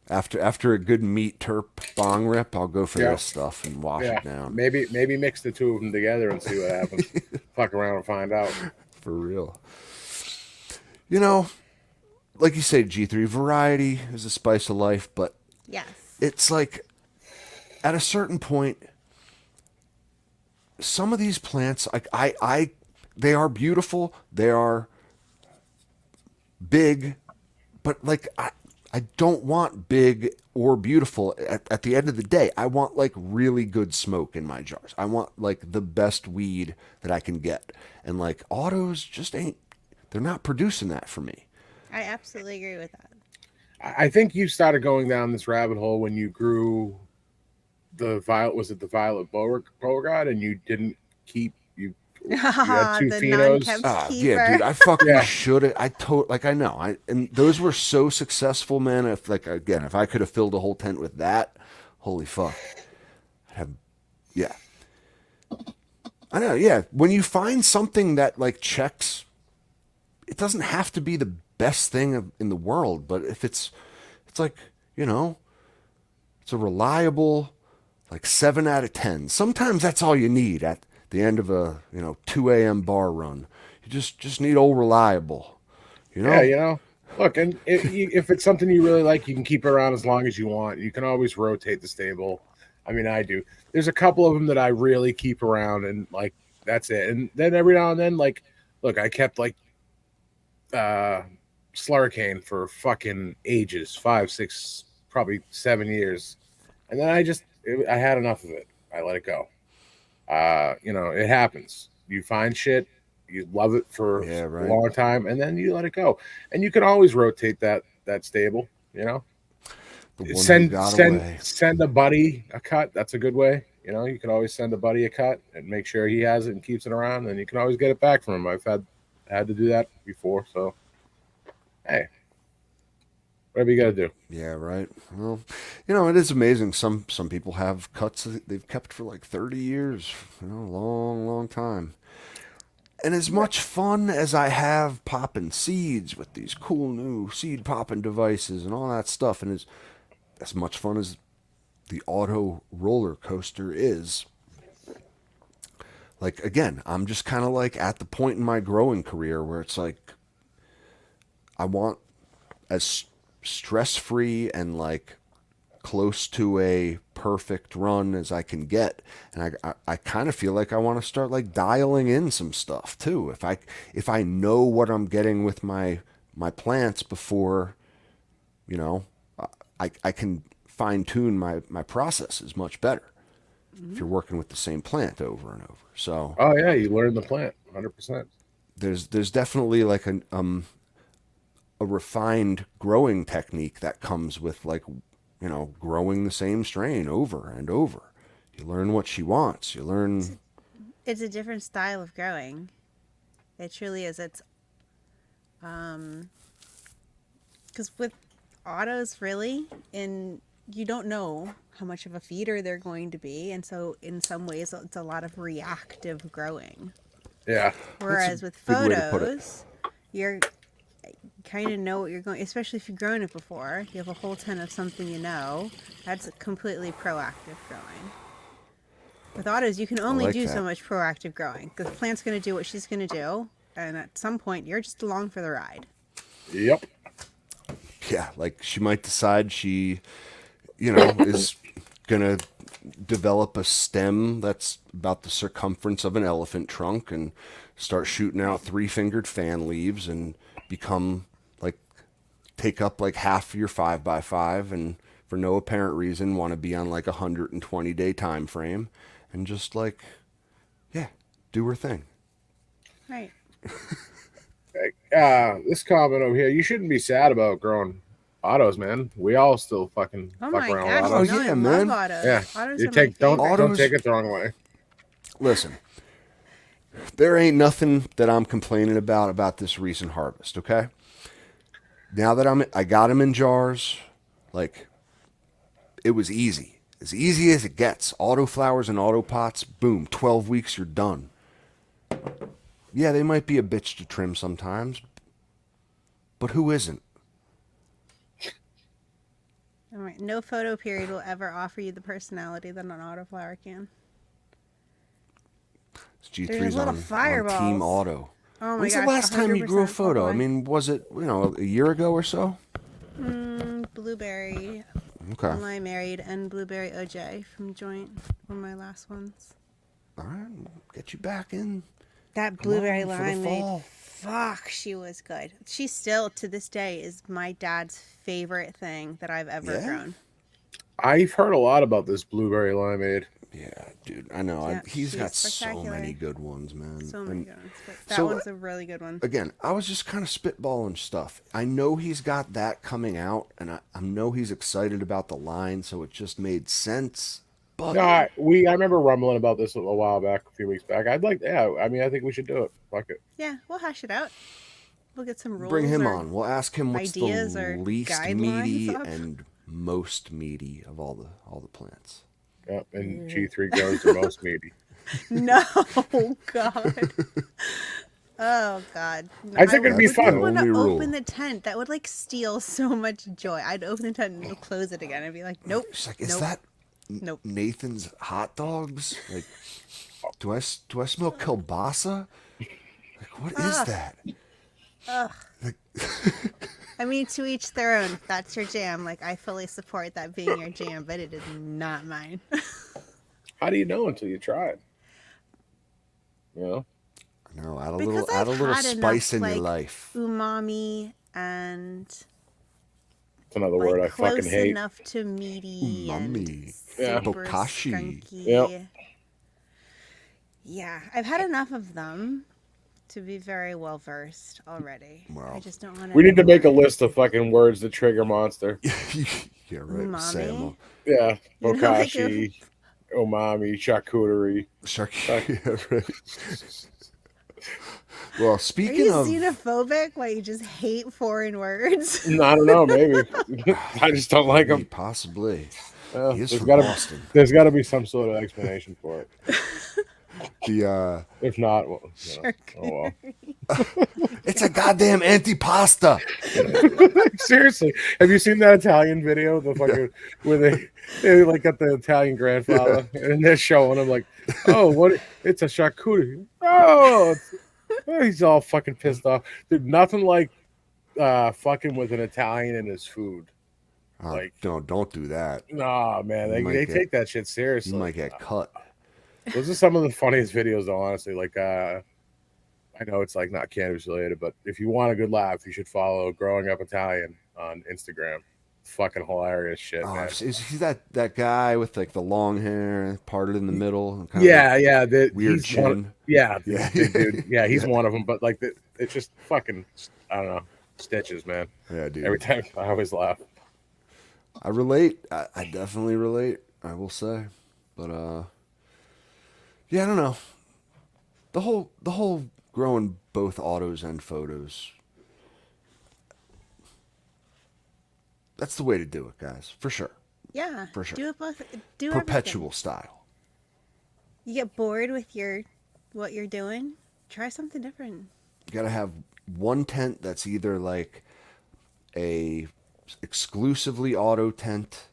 After a good meat terp bong rip, I'll go for Yeah, this stuff and wash yeah. it down. Maybe mix the two of them together and see what happens. Fuck around and find out. For real. You know, like you say, G3 variety is the spice of life, but Yes. it's like at a certain point, some of these plants, like they are beautiful, they are big, but like I don't want big or beautiful. At the end of the day, I want like really good smoke in my jars. I want like the best weed that I can get, and like autos just ain't. They're not producing that for me. I absolutely agree with that. I think you started going down this rabbit hole when you grew the violet. Was it the violet Beauregard? And you didn't keep you had two The phenos. non-kept Yeah, dude, keeper. I fucking Yeah, should. Like I know. And those were so successful, man. If like again, if I could have filled a whole tent with that, holy fuck. I'd have yeah. I know, yeah. When you find something that like checks, it doesn't have to be the best thing in the world, but if it's like, you know, it's a reliable like 7 out of 10. Sometimes that's all you need at the end of a, 2 a.m. bar run. You just need old reliable, you yeah. know? Look, and if it's something you really like, you can keep it around as long as you want. You can always rotate the stable. I mean, I do. There's a couple of them that I really keep around, and like that's it. And then every now and then, like, look, I kept like uh Slurricane for fucking ages, 5, 6, probably 7 years, and then I had enough of it. I let it go. It happens. You find shit, you love it for Yeah, a right. long time, and then you let it go. And you can always rotate that stable. The one who Send got send away. send a buddy a cut. That's a good way. You can always send a buddy a cut and make sure he has it and keeps it around, and you can always get it back from him. I've had to do that before, so hey, whatever you got to do. Yeah, right. Well, it is amazing. Some people have cuts that they've kept for like 30 years, long, long time. And as Yeah, much fun as I have popping seeds with these cool new seed popping devices and all that stuff, and as much fun as the auto roller coaster is, like again, I'm just kind of like at the point in my growing career where it's like I want as stress free and like close to a perfect run as I can get, and I kind of feel like I want to start like dialing in some stuff too. If I know what I'm getting with my plants before, you know, I can fine tune my processes much better if Mhm. you're working with the same plant over and over. So oh yeah, you learn the plant 100%. there's definitely like a refined growing technique that comes with like growing the same strain over and over. You learn what she wants. You It's learn. a, it's a different style of growing. It truly is. It's um because with autos, really, and you don't know how much of a feeder they're going to be, and so in some ways, it's a lot of reactive growing. Yeah, That's a Whereas with good way to put it. photos, you're kind of know what you're going, especially if you've grown it before. You have a whole ton of something you know. That's completely proactive growing. With autos, you can I only like do so that. much proactive growing. The plant's going to do what she's going to do, and at some point, you're just along for the ride. yep. Yeah, like she might decide she, is gonna develop a stem that's about the circumference of an elephant trunk and start shooting out three-fingered fan leaves and become like take up like half your 5x5 and for no apparent reason want to be on like a 120-day time frame and just like, yeah, do her thing. Right. This comment over here, you shouldn't be sad about growing autos, man. We all still fucking Oh fuck my around with gosh, Oh you autos. know I yeah, love man. Yeah, autos. Autos you are my take don't Autos- favorite. take it the wrong way. Listen, there ain't nothing that I'm complaining about this recent harvest, okay? Now that I got them in jars, like it was easy. As easy as it gets. Auto flowers and auto pots, boom, 12 weeks you're done. Yeah, they might be a bitch to trim sometimes, but who isn't? All right. No photo period will ever offer you the personality that an autoflower can. They're G3's just little on Team fireballs. Auto. Oh my When's the gosh, last time you grew a 100% all the photo? I way. mean, was it, a year ago or so? Blueberry Okay. when I married, and Blueberry OJ from Joint were my last ones. All right, get you back in. That Come blueberry on, for the limeade, fall. fuck, she was good. She still, to this day, is my dad's favorite thing that I've ever Yeah? grown. I've heard a lot about this blueberry limeade. Yeah, dude, I know. Yeah, He's she's got so spectacular. many good ones, man. So many And good ones, but that so, one's a really good one. again, I was just kind of spitballing stuff. I know he's got that coming out, and I know he's excited about the line, so it just made sense. But No, I remember rumbling about this a while back, a few weeks back. I mean, I think we should do it. Fuck it. Yeah, we'll hash it out. We'll get some bring rules him or on. We'll ask him what's the ideas or least guidelines meaty up. and most meaty of all the plants. Yep, and G3 grows the most meaty. No, God. Oh God! No, I think it'd be wouldn't fun. want to Only rule. open the tent. That would like steal so much joy. I'd open the tent and close it again. I'd be like, nope. She's like, is nope, that nope. Nathan's hot dogs? Like, do I smell kielbasa? Like, what is Ugh. that? Ugh. Like, I mean, to each their own. If that's your jam. Like, I fully support that being your jam, but it is not mine. How do you know until you try it? You know? no, add a Because little, add a I've little had spice enough, in your like, life. umami and It's another like word I close fucking hate. enough to meaty and Umami. Yeah. super Bokashi. skunky. Yep. Yeah, I've had enough of them to be very well versed already. Wow. I just don't want to. We need to make a list of fucking words that trigger monster. Yeah, right. Umami? Sam. Yeah. You know, like Bokashi, umami, charcuterie. Shark. Yeah, right. Well, Are speaking you of, xenophobic? Why you just hate foreign words? I don't know, maybe. I just don't like them. possibly, Yeah, he is there's from gotta Boston. there's got to be some sort of explanation for it. The If not, well, oh well. it's a goddamn antipasta. Seriously, have you seen that Italian video? The fucking where they like got the Italian grandfather and they're showing him like, oh, what? It's a charcuterie. Oh, he's all fucking pissed off, dude. Nothing like fucking with an Italian in his food. Oh, Like, no, don't do that. nah, man, You they might they get- take that shit You seriously. might get cut. Those are some of the funniest videos, though. Honestly, like I know it's like not cannabis related, but if you want a good laugh, you should follow Growing Up Italian on Instagram. Fucking hilarious shit, Oh, man. is he that guy with like the long hair parted in the middle? And Yeah, yeah, weird he's one. chin. Yeah, Yeah. big dude. Yeah, he's Yeah. one of them. But like, it's just fucking. I don't know, stitches, man. Yeah, dude. Every time I always laugh. I relate. I definitely relate. I will say, but yeah, I don't know. The whole growing both autos and photos. That's the way to do it, guys. For sure. Yeah, For sure. do it both. Do Perpetual everything. style. You get bored with what you're doing. Try something different. You gotta have one tent that's either like a exclusively auto tent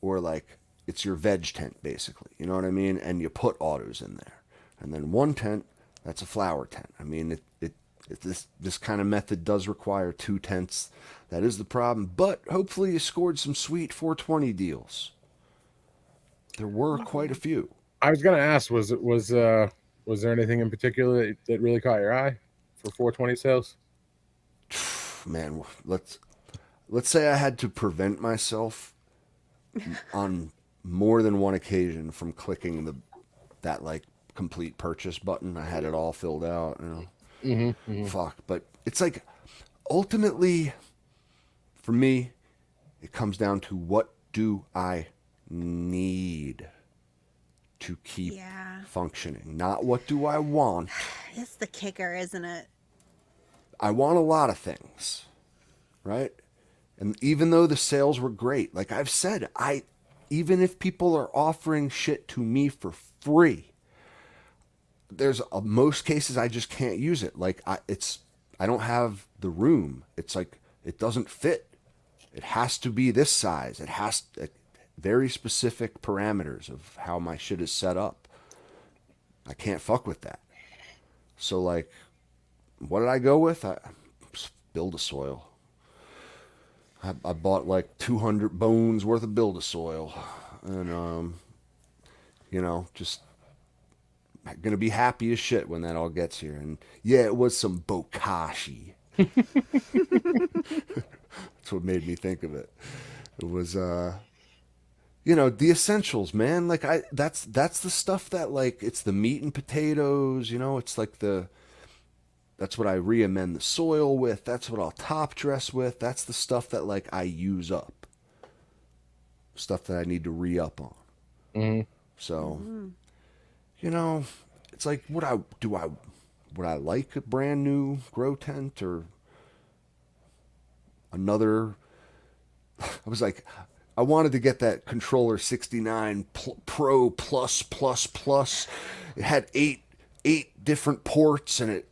or like it's your veg tent basically. You know what I mean? And you put autos in there. And then one tent that's a flower tent. I mean this kind of method does require two tents. That is the problem. But hopefully you scored some sweet 420 deals. There were quite a few. I was gonna ask, was there anything in particular that really caught your eye for 420 sales? Man, let's say I had to prevent myself on more than one occasion from clicking that like complete purchase button. I had it all filled out, you know. Hmm. Fuck, but it's like ultimately for me it comes down to what do I need to keep Yeah. functioning, not what do I want. It's the kicker, isn't it? I want a lot of things, right? And even though the sales were great, like I've said, I even if people are offering shit to me for free, there's most cases I just can't use it. Like I don't have the room. It's like it doesn't fit. It has to be this size. It has very specific parameters of how my shit is set up. I can't fuck with that. So like, what did I go with? I build a soil. I bought like 200 bones worth of build a soil, and just gonna be happy as shit when that all gets here. And yeah, it was some bokashi. That's what made me think of it. It was the essentials, man. Like that's the stuff that like it's the meat and potatoes, it's like the that's what I re-amend the soil with. That's what I'll top dress with. That's the stuff that like I use up. Stuff that I need to re-up on. Hmm. So, Mm-hmm. you know, it's like would I like a brand new grow tent or another. I was like, I wanted to get that controller 69 Pro plus plus plus. It had eight different ports and it,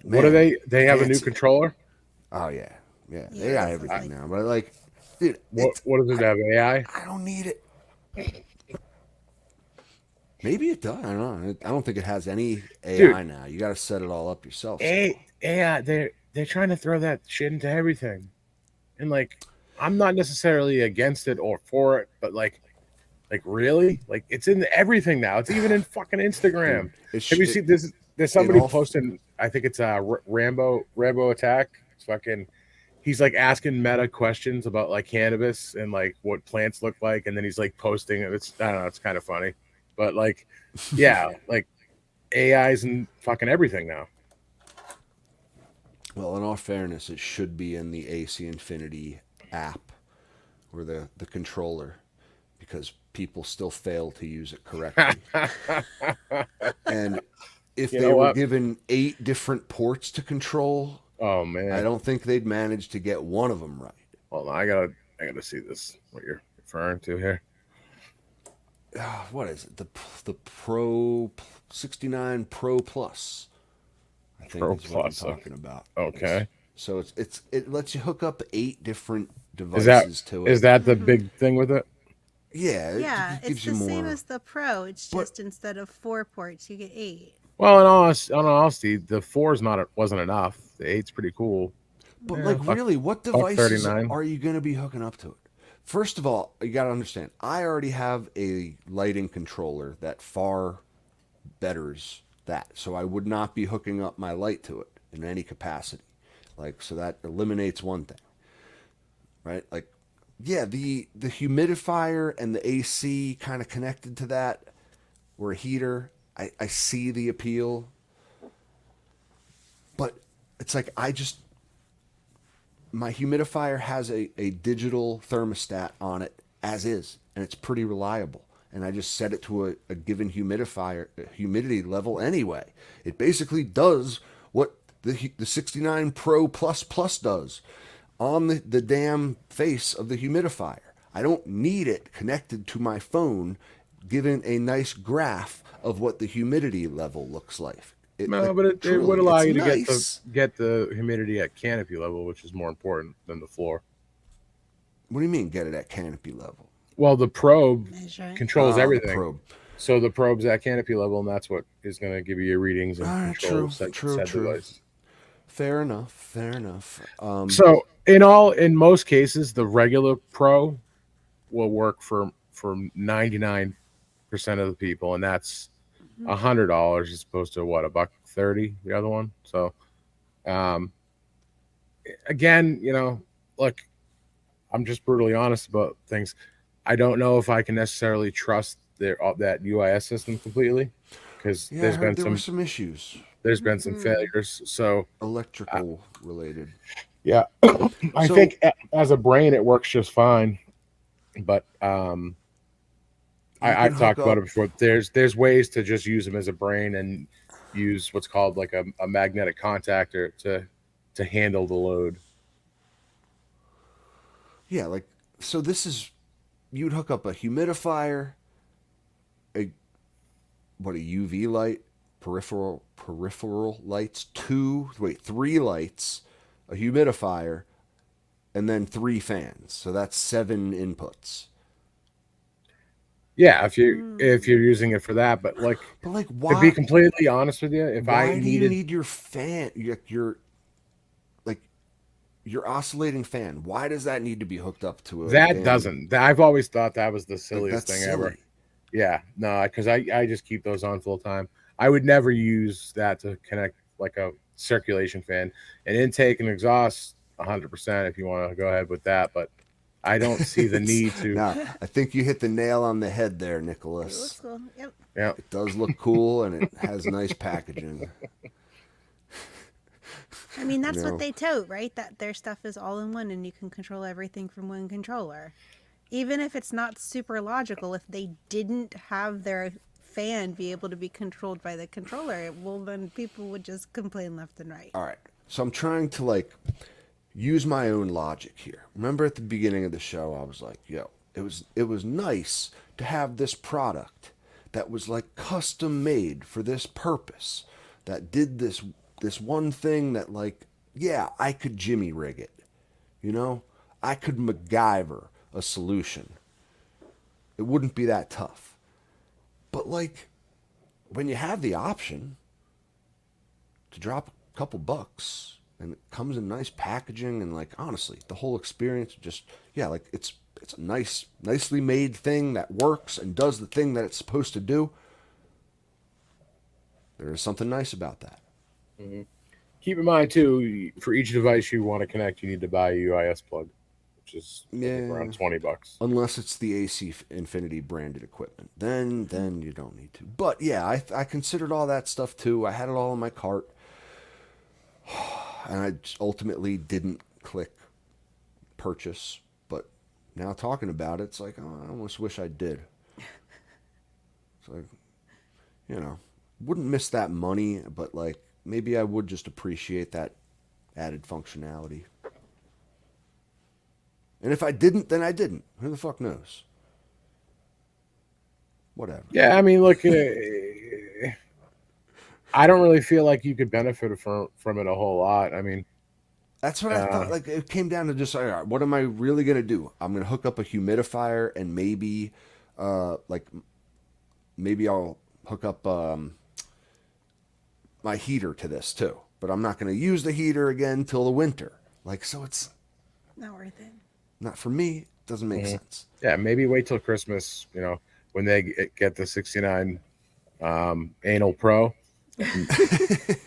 What are man, they have a new fancy. controller? Oh yeah, yeah, they Yeah, got this is I, everything like now. But like, dude, what does it have? AI? I don't need it. Maybe it does. I don't know. I don't think it has any Dude, AI now. You got to set it all up yourself A still. AI, they're trying to throw that shit into everything. And like I'm not necessarily against it or for it, but like really? Like it's in everything now. It's even in fucking Instagram. Dude, Have you seen this? There's it somebody all. posting. I think it's Rambo Attack. It's fucking. He's like asking meta questions about like cannabis and like what plants look like, and then he's like posting it. It's I don't know. It's kind of funny, but like, yeah, like AIs and fucking everything now. Well, in all fairness, it should be in the AC Infinity app or the controller because people still fail to use it correctly. And if You they know were what? given 8 different ports to control, Oh I man. don't think they'd manage to get one of them right. Hold on. I gotta see this. What you're referring to here? What is it? The Pro 69 Pro Plus, I think Pro is what I'm Plus. talking about. Okay. So it lets you hook up 8 different Is that devices to is it. that the mm-hmm. big thing with it? Yeah, Yeah, it it's gives you the same more. as the Pro. It's But just instead of 4 ports, you get 8. Well, in all honesty, the four's not wasn't enough. The eight's pretty cool. but Yeah, like really, what buck devices 39. are you going to be hooking up to it? First of all, you got to understand. I already have a lighting controller that far betters that, so I would not be hooking up my light to it in any capacity. Like so that eliminates one thing, right? Like yeah, the humidifier and the AC kind of connected to that or a heater. I see the appeal, but it's like my humidifier has a digital thermostat on it as is, and it's pretty reliable. And I just set it to a given humidifier humidity level anyway. It basically does what the 69 Pro Plus Plus does on the damn face of the humidifier. I don't need it connected to my phone, given a nice graph of what the humidity level looks like. It No, like but it would truly, allow it's you to nice. get the humidity at canopy level, which is more important than the floor. What do you mean get it at canopy level? Well, the probe Measure it. controls Ah, the everything. probe. So the probe's at canopy level, and that's what is going to give you your readings All and right, control true, true, said true. device. Fair enough, fair enough. So in most cases, the regular pro will work for 99% of the people, and that's Mm-hmm. $100 as opposed to what, a buck 30, the other one. So um, again, look. I'm just brutally honest about things. I don't know if I can necessarily trust that UIS system completely because Yeah, I heard there were some issues, there's been some failures. So electrical related. yeah, I So think as a brain it works just fine. But you can I've hook talked about up. it before. There's ways to just use them as a brain and use what's called like a magnetic contactor to handle the load. Yeah, like so. This is you'd hook up a humidifier, a what a UV light, peripheral lights, three lights, a humidifier, and then three fans. So that's seven inputs. Yeah, if you're Mm. using it for that, but like But like, to be why? completely honest with you, if I Why do you needed need your fan? Your like your oscillating fan. Why does that need to be hooked up to a that damn? doesn't, I've always thought that was the Like silliest that's thing ever. silly. Yeah, no, because I just keep those on full time. I would never use that to connect like a circulation fan, and intake and exhaust 100% if you want to go ahead with that. But I don't see the need to. Now, I think you hit the nail on the head there, It looks Nicholas. cool. Yep. Yeah, It does look cool and it has nice packaging. I mean, You that's what know, they tote, right? That their stuff is all in one and you can control everything from one controller. Even if it's not super logical, if they didn't have their fan be able to be controlled by the controller, well, then people would just complain left and right. all right. So I'm trying to like use my own logic here. Remember at the beginning of the show, I was like, "Yo, it was nice to have this product that was like custom made for this purpose, that did this one thing that like, yeah, I could Jimmy rig it, you know, I could MacGyver a solution. It wouldn't be that tough. But like, when you have the option to drop a couple bucks and it comes in nice packaging and like honestly the whole experience just yeah like it's a nicely made thing that works and does the thing that it's supposed to do. There is something nice about that. mhm. Keep in mind too, for each device you want to connect, you need to buy a UIS plug, which is I think Yeah, around $20. unless it's the AC Infinity branded equipment, then you don't need to. But yeah, I considered all that stuff too. I had it all in my cart, and I ultimately didn't click purchase. But now talking about it, it's like oh, I almost wish I did. It's like you know, wouldn't miss that money, but like maybe I would just appreciate that added functionality. And if I didn't, then I didn't. Who the fuck knows? Whatever. Yeah, I mean, look, I don't really feel like you could benefit from it a whole lot. I mean, That's what I uh, thought. Like it came down to just, all right, what am I really gonna do? I'm gonna hook up a humidifier and like maybe I'll hook up my heater to this too. But I'm not gonna use the heater again till the winter. Like so, it's Not worth it. not for me. It doesn't make mhm. sense. Yeah, maybe wait till Christmas. When they get the 69 anal pro, and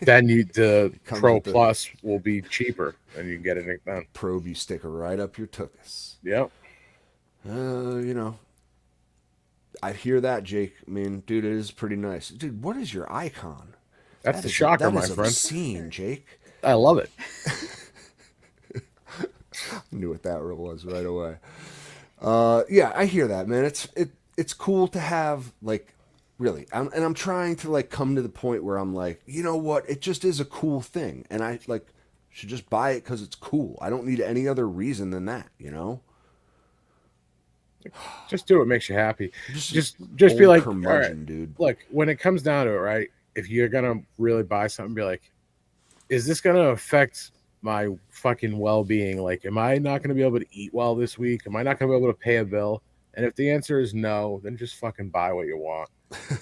then the It comes Pro with the Plus will be cheaper, and you can get it done. probe you stick right up your tuchus. Yep. You know, I hear that, Jake. I mean, dude, it is pretty nice. Dude, what is your icon? That's the shocker, That my is The friend. obscene, shocker. Jake. I love it. I knew what that was right away. Yeah, I hear that, man. It's cool to have like really, and I'm trying to like come to the point where I'm like, you know what? It just is a cool thing, and I like should just buy it because it's cool. I don't need any other reason than that, you know. Just do what makes you happy. I'm just an Just be old like, all right, curmudgeon, dude. look, when it comes down to it, right? If you're gonna really buy something, be like, is this gonna affect my fucking well-being? Like, am I not gonna be able to eat well this week? Am I not gonna be able to pay a bill? And if the answer is no, then just fucking buy what you want.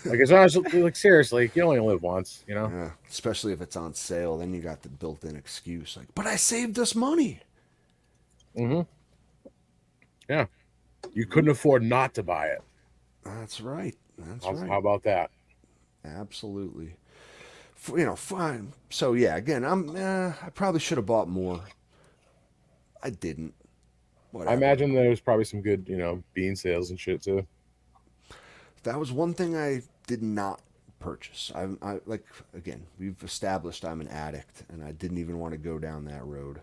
Like, as long as, like, seriously, you only live once, you know? Yeah, especially if it's on sale, then you got the built-in excuse like, but I saved this money. Mm-hmm. Yeah. You couldn't afford not to buy it. That's right. That's right. How about that? Absolutely. Fine. So yeah, again, I probably should have bought more. I didn't. I whatever. imagine there's probably some good, bean sales and shit too. That was one thing I did not purchase. I like again, we've established I'm an addict, and I didn't even want to go down that road.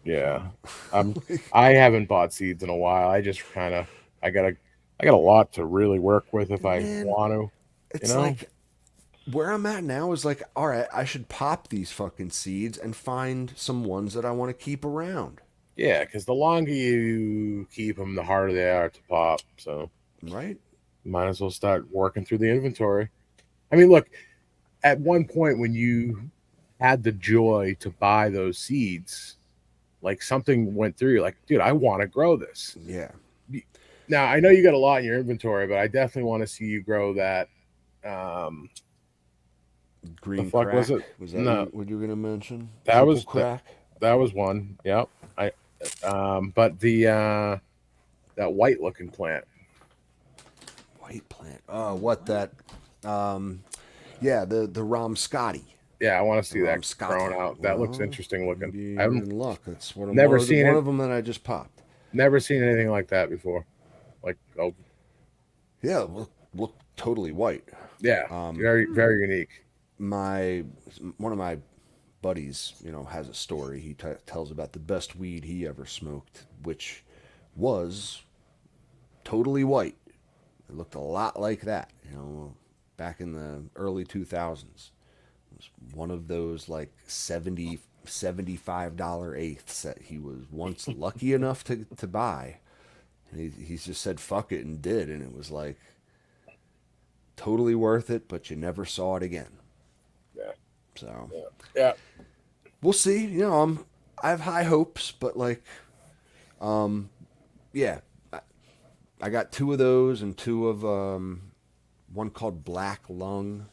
Yeah. So, I'm like, I haven't bought seeds in a while. I just kind of I got a I got a lot to really work with if I man, want to, you it's know? like where I'm at now is like, all right, I should pop these fucking seeds and find some ones that I want to keep around, Yeah, cuz the longer you keep them, the harder they are to pop. So, right? might as well start working through the inventory. I mean, look, at one point when you had the joy to buy those seeds, like something went through you like, dude, I want to grow this. Yeah. Now, I know you got a lot in your inventory, but I definitely want to see you grow that. Um, the Green fuck was crack, it? was that No, what you were gonna mention? that Triple was that. crack, That was one. Yep. I. But the that white looking plant. white plant. Oh, what that? Um, yeah, the Ramscotty. Yeah, I want to The see that growing Ramscata. out. That looks Well, interesting looking. maybe you're I've in luck. That's never seen one it. of them that I just popped. Never seen anything like that before. Like, oh, Yeah, look totally white. yeah, Um, very Hmm. very unique. my one of my buddies, has a story. He tells about the best weed he ever smoked, which was totally white. It looked a lot like that, back in the early 2000s. It was one of those like 70 $75 eighths that he was once lucky enough to buy. And he's just said fuck it and did, and it was like totally worth it, but you never saw it again. Yeah, So yeah, yeah. we'll see. I have high hopes, but like, yeah, I got two of those and two of one called Black Lung.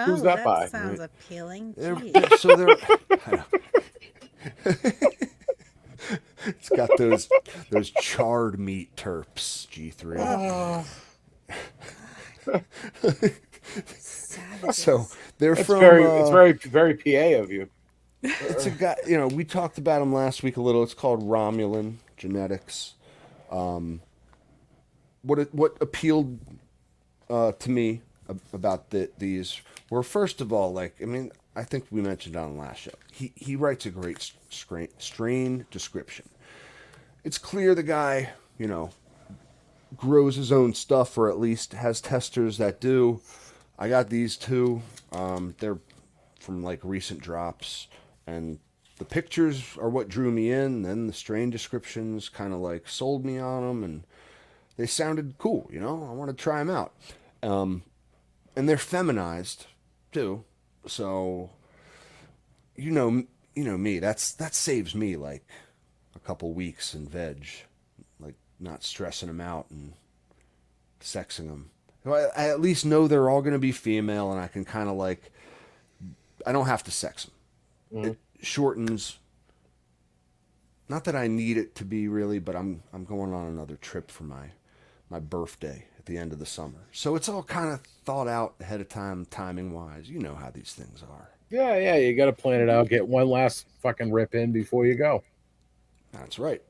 Who's Oh, that that by? sounds Right? appealing. So Jeez. they're I know, it's got those charred meat terps. G3. Oh, So Savages. they're that's from. very it's very very PA of you. It's a guy. We talked about him last week a little. It's called Romulan Genetics. What appealed to me about these were, first of all, like, I mean, I think we mentioned on the last show. He writes a great strain description. It's clear the guy, grows his own stuff, or at least has testers that do. I got these two. They're from like recent drops, and the pictures are what drew me in. Then the strain descriptions kind of like sold me on them, and they sounded cool. I want to try them out. And they're feminized too. So you know, me. That saves me like a couple weeks in veg, like not stressing them out and sexing them. I at least know they're all going to be female, and I can kind of like, I don't have to sex them. Mhm. It shortens. Not that I need it to be really, but I'm going on another trip for my birthday at the end of the summer. So it's all kind of thought out ahead of time, timing wise. You know how these things are. Yeah, yeah. You got to plan it out. Get one last fucking rip in before you go. That's right.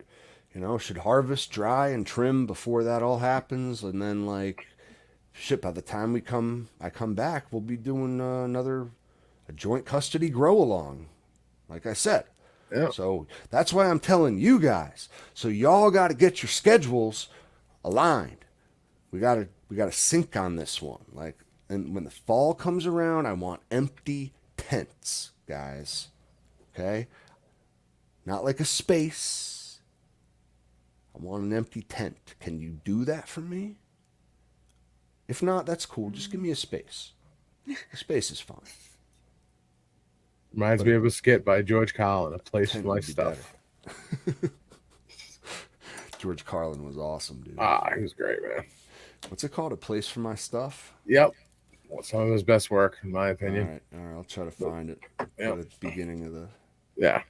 Should harvest, dry, and trim before that all happens, and then like, shit. By the time I come back, we'll be doing another a joint custody grow along. Like I said. Yeah. So that's why I'm telling you guys. So y'all got to get your schedules aligned. We got to sync on this one. Like, and when the fall comes around, I want empty tents, guys. Okay? Not like a space. I want an empty tent. Can you do that for me? If not, that's cool. Just give me a space. A space is fine. Reminds But me a of a skit by George Carlin, A Place for tent My would be better. Stuff. George Carlin was awesome, dude. Ah, he was great, man. What's it called? A place for my stuff? Yep. Well, some of his best work, in my All opinion. right, all right. I'll try to But, find it. Put yep. at the beginning of the Yeah.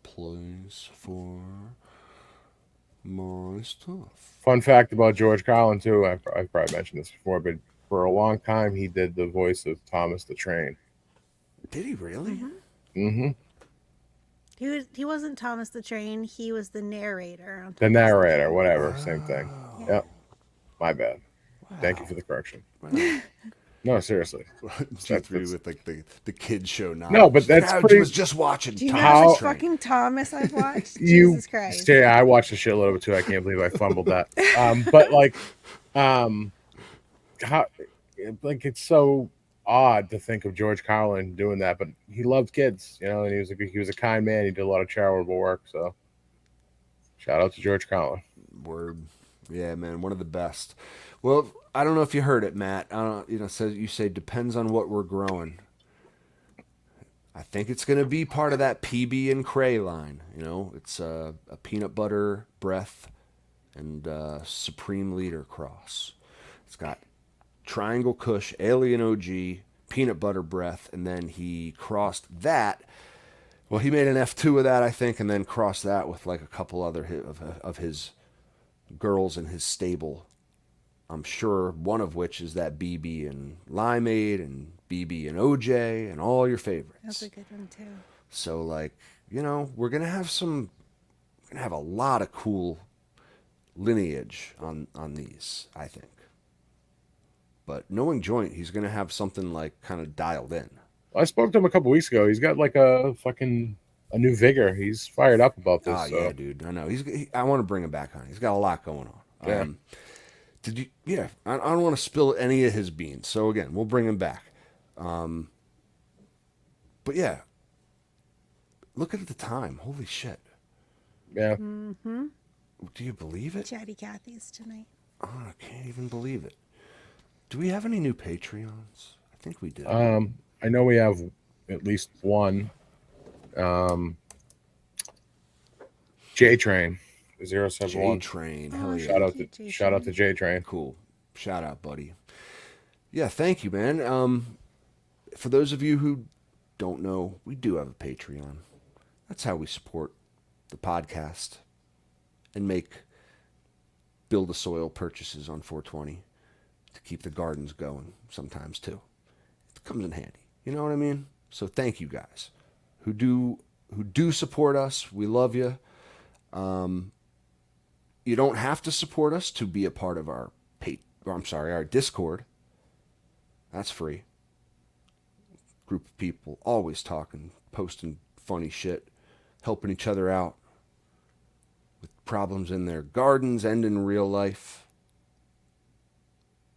place for my stuff. Fun fact about George Carlin, too. I've probably mentioned this before, but for a long time, he did the voice of Thomas the Train. Did he really? Hmm. Mm-hmm. He wasn't Thomas the Train. He was the narrator on The Thomas the narrator, Train. whatever, same thing. Oh, Yeah. Yep, my bad. Thank you wow. for the correction. Wow. No, seriously. G3 That's with like the kid show no, but knowledge. Like that's I pretty. was just watching Do you know how Thomas the much How Train. fucking Thomas I've watched? you Jesus Christ. stay? I watched a shitload of it too. I can't believe I fumbled that. But like, um, how like it's so odd to think of George Carlin doing that, but he loved kids, and he was a kind man. He did a lot of charitable work. So shout out to George Carlin. Word. Yeah, man, one of the best. Well, I don't know if you heard it, Matt. I don't, says you say depends on what we're growing. I think it's going to be part of that PB and Cray line. It's a peanut butter breath and Supreme Leader cross. It's got Triangle Kush, Alien OG, peanut butter breath, and then he crossed that. Well, he made an F2 of that, I think, and then crossed that with like a couple other of his girls in his stable. I'm sure one of which is that BB and Limeade and BB and OJ and all your That's favorites. a good one too. So like, we're gonna have a lot of cool lineage on these, I think. But knowing Joint, he's gonna have something like kind of dialed in. I spoke to him a couple weeks ago. He's got like a new vigor. He's fired up about this. Oh yeah, So dude. I know. I want to bring him back on. He's got a lot going on. yeah, Did you? Yeah. I don't want to spill any of his beans. So again, we'll bring him back. But yeah, look at the time. Holy shit. yeah. Mm-hmm. Do you believe it? Chatty Cathy's tonight. Oh, I can't even believe it. Do we have any new Patreons? I think we do. I know we have at least one. Um, J Train 071. J Train. Oh, Hell yeah. Shout out thank to you, J shout out to Train. J Train. Cool. Shout out, buddy. Yeah, thank you, man. For those of you who don't know, we do have a Patreon. That's how we support the podcast and make build a soil purchases on 420 to keep the gardens going sometimes too. It comes in handy. You know what I mean? So thank you guys who do support us. We love you. You don't have to support us to be a part of our Discord. That's free. Group of people always talking, posting funny shit, helping each other out with problems in their gardens and in real life.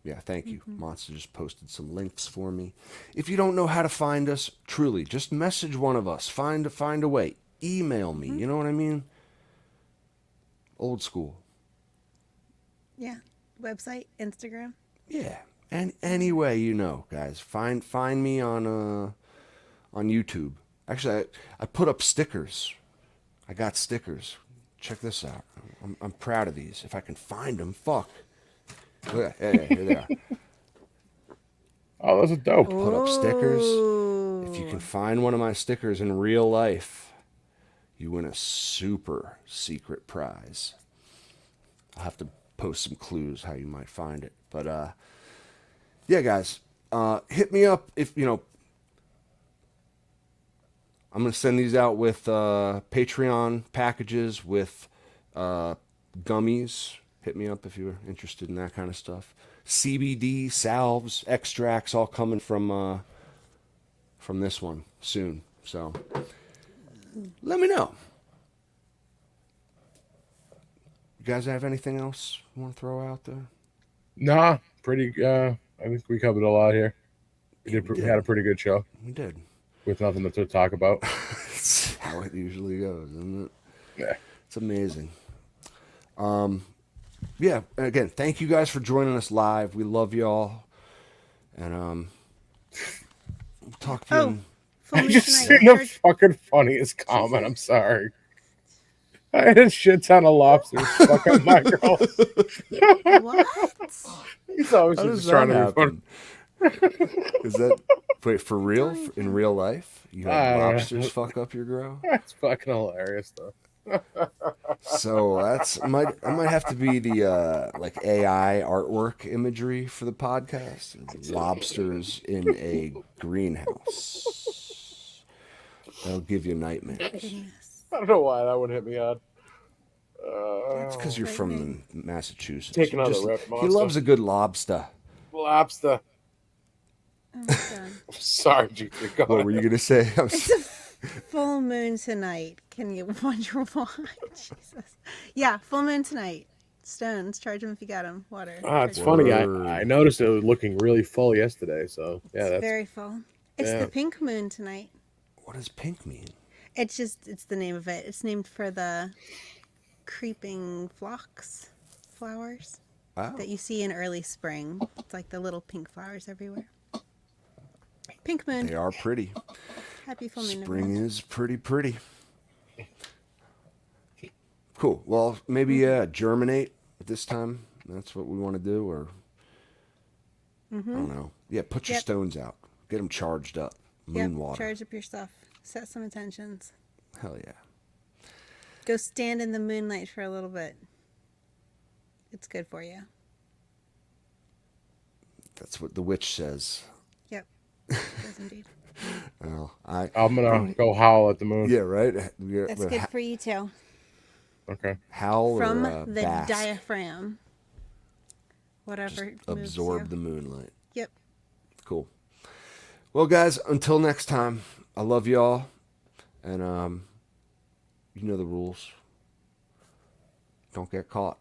Yeah, thank you. Monster just posted some links for me. If you don't know how to find us, truly, just message one of us. Find a way. Email me. You know what I mean? Old school. Yeah. Website, Instagram. Yeah. And any way guys. Find me on YouTube. Actually, I put up stickers. I got stickers. Check this out. I'm proud of these. If I can find them, fuck. Look at that. Here they are. Oh, those are dope. Put up stickers. Oh. If you can find one of my stickers in real life, you win a super secret prize. I'll have to post some clues how you might find it. But yeah, guys, hit me up if I'm gonna send these out with Patreon packages with gummies. Hit me up if you're interested in that kind of stuff. CBD, salves, extracts, all coming from this one soon. So let me know. You guys have anything else you want to throw out there? Nah, pretty. I think we covered a lot here. We had a pretty good show We did. with nothing to talk about. That's how it usually goes, isn't it? Yeah. It's amazing. Yeah, and again, thank you guys for joining us live. We love y'all. And we'll talk to you. Oh, I Fully just tonight. seen the fucking funniest comment. I'm sorry. I had a shit ton of lobsters fucking my girl. What? He's always How does just trying that to be funny. happen? Is that wait for real? In real life, you had I don't know. lobsters fuck up your grow? That's fucking hilarious, though. So I might have to be the like AI artwork imagery for the podcast. Lobsters in a greenhouse. That'll give you nightmares. Goodness. I don't know why that would hit me odd. That's because you're Frightening. from Massachusetts. Take You another just rip, he monster. loves a good lobster. Lobster. Oh my god. Sorry, GT. Go What were you gonna say? It's a full moon tonight. Can you wonder why? Jesus. Yeah, full moon tonight. Stones, charge them if you got them. Water, Ah, it's charge them if funny. you got I Word. noticed it was looking really full yesterday. So yeah, It's that's very full. It's the yeah. pink moon tonight. What does pink mean? It's the name of it. It's named for the creeping phlox flowers Oh, that you see in early spring. It's like the little pink flowers everywhere. Pink moon. they are pretty. Happy full moon, Spring everyone. is pretty. Cool. Well, maybe Mm-hmm. germinate at this time. That's what we want to do, or I Mm-hmm. don't know. Yeah, put your Yep. stones out. Get them charged up. Yep. Moon water. Charge up your stuff. Set some intentions. Hell yeah. Go stand in the moonlight for a little bit. It's good for you. That's what the witch says. Yep. It does indeed. Well, I'm gonna don't. go howl at the moon. Yeah, right. Yeah, That's good for you too. Okay. howl or From the bask. diaphragm. Just Whatever moves absorb you. the moonlight. Yep. Cool. Well, guys, until next time, I love y'all, and you know the rules. Don't get caught.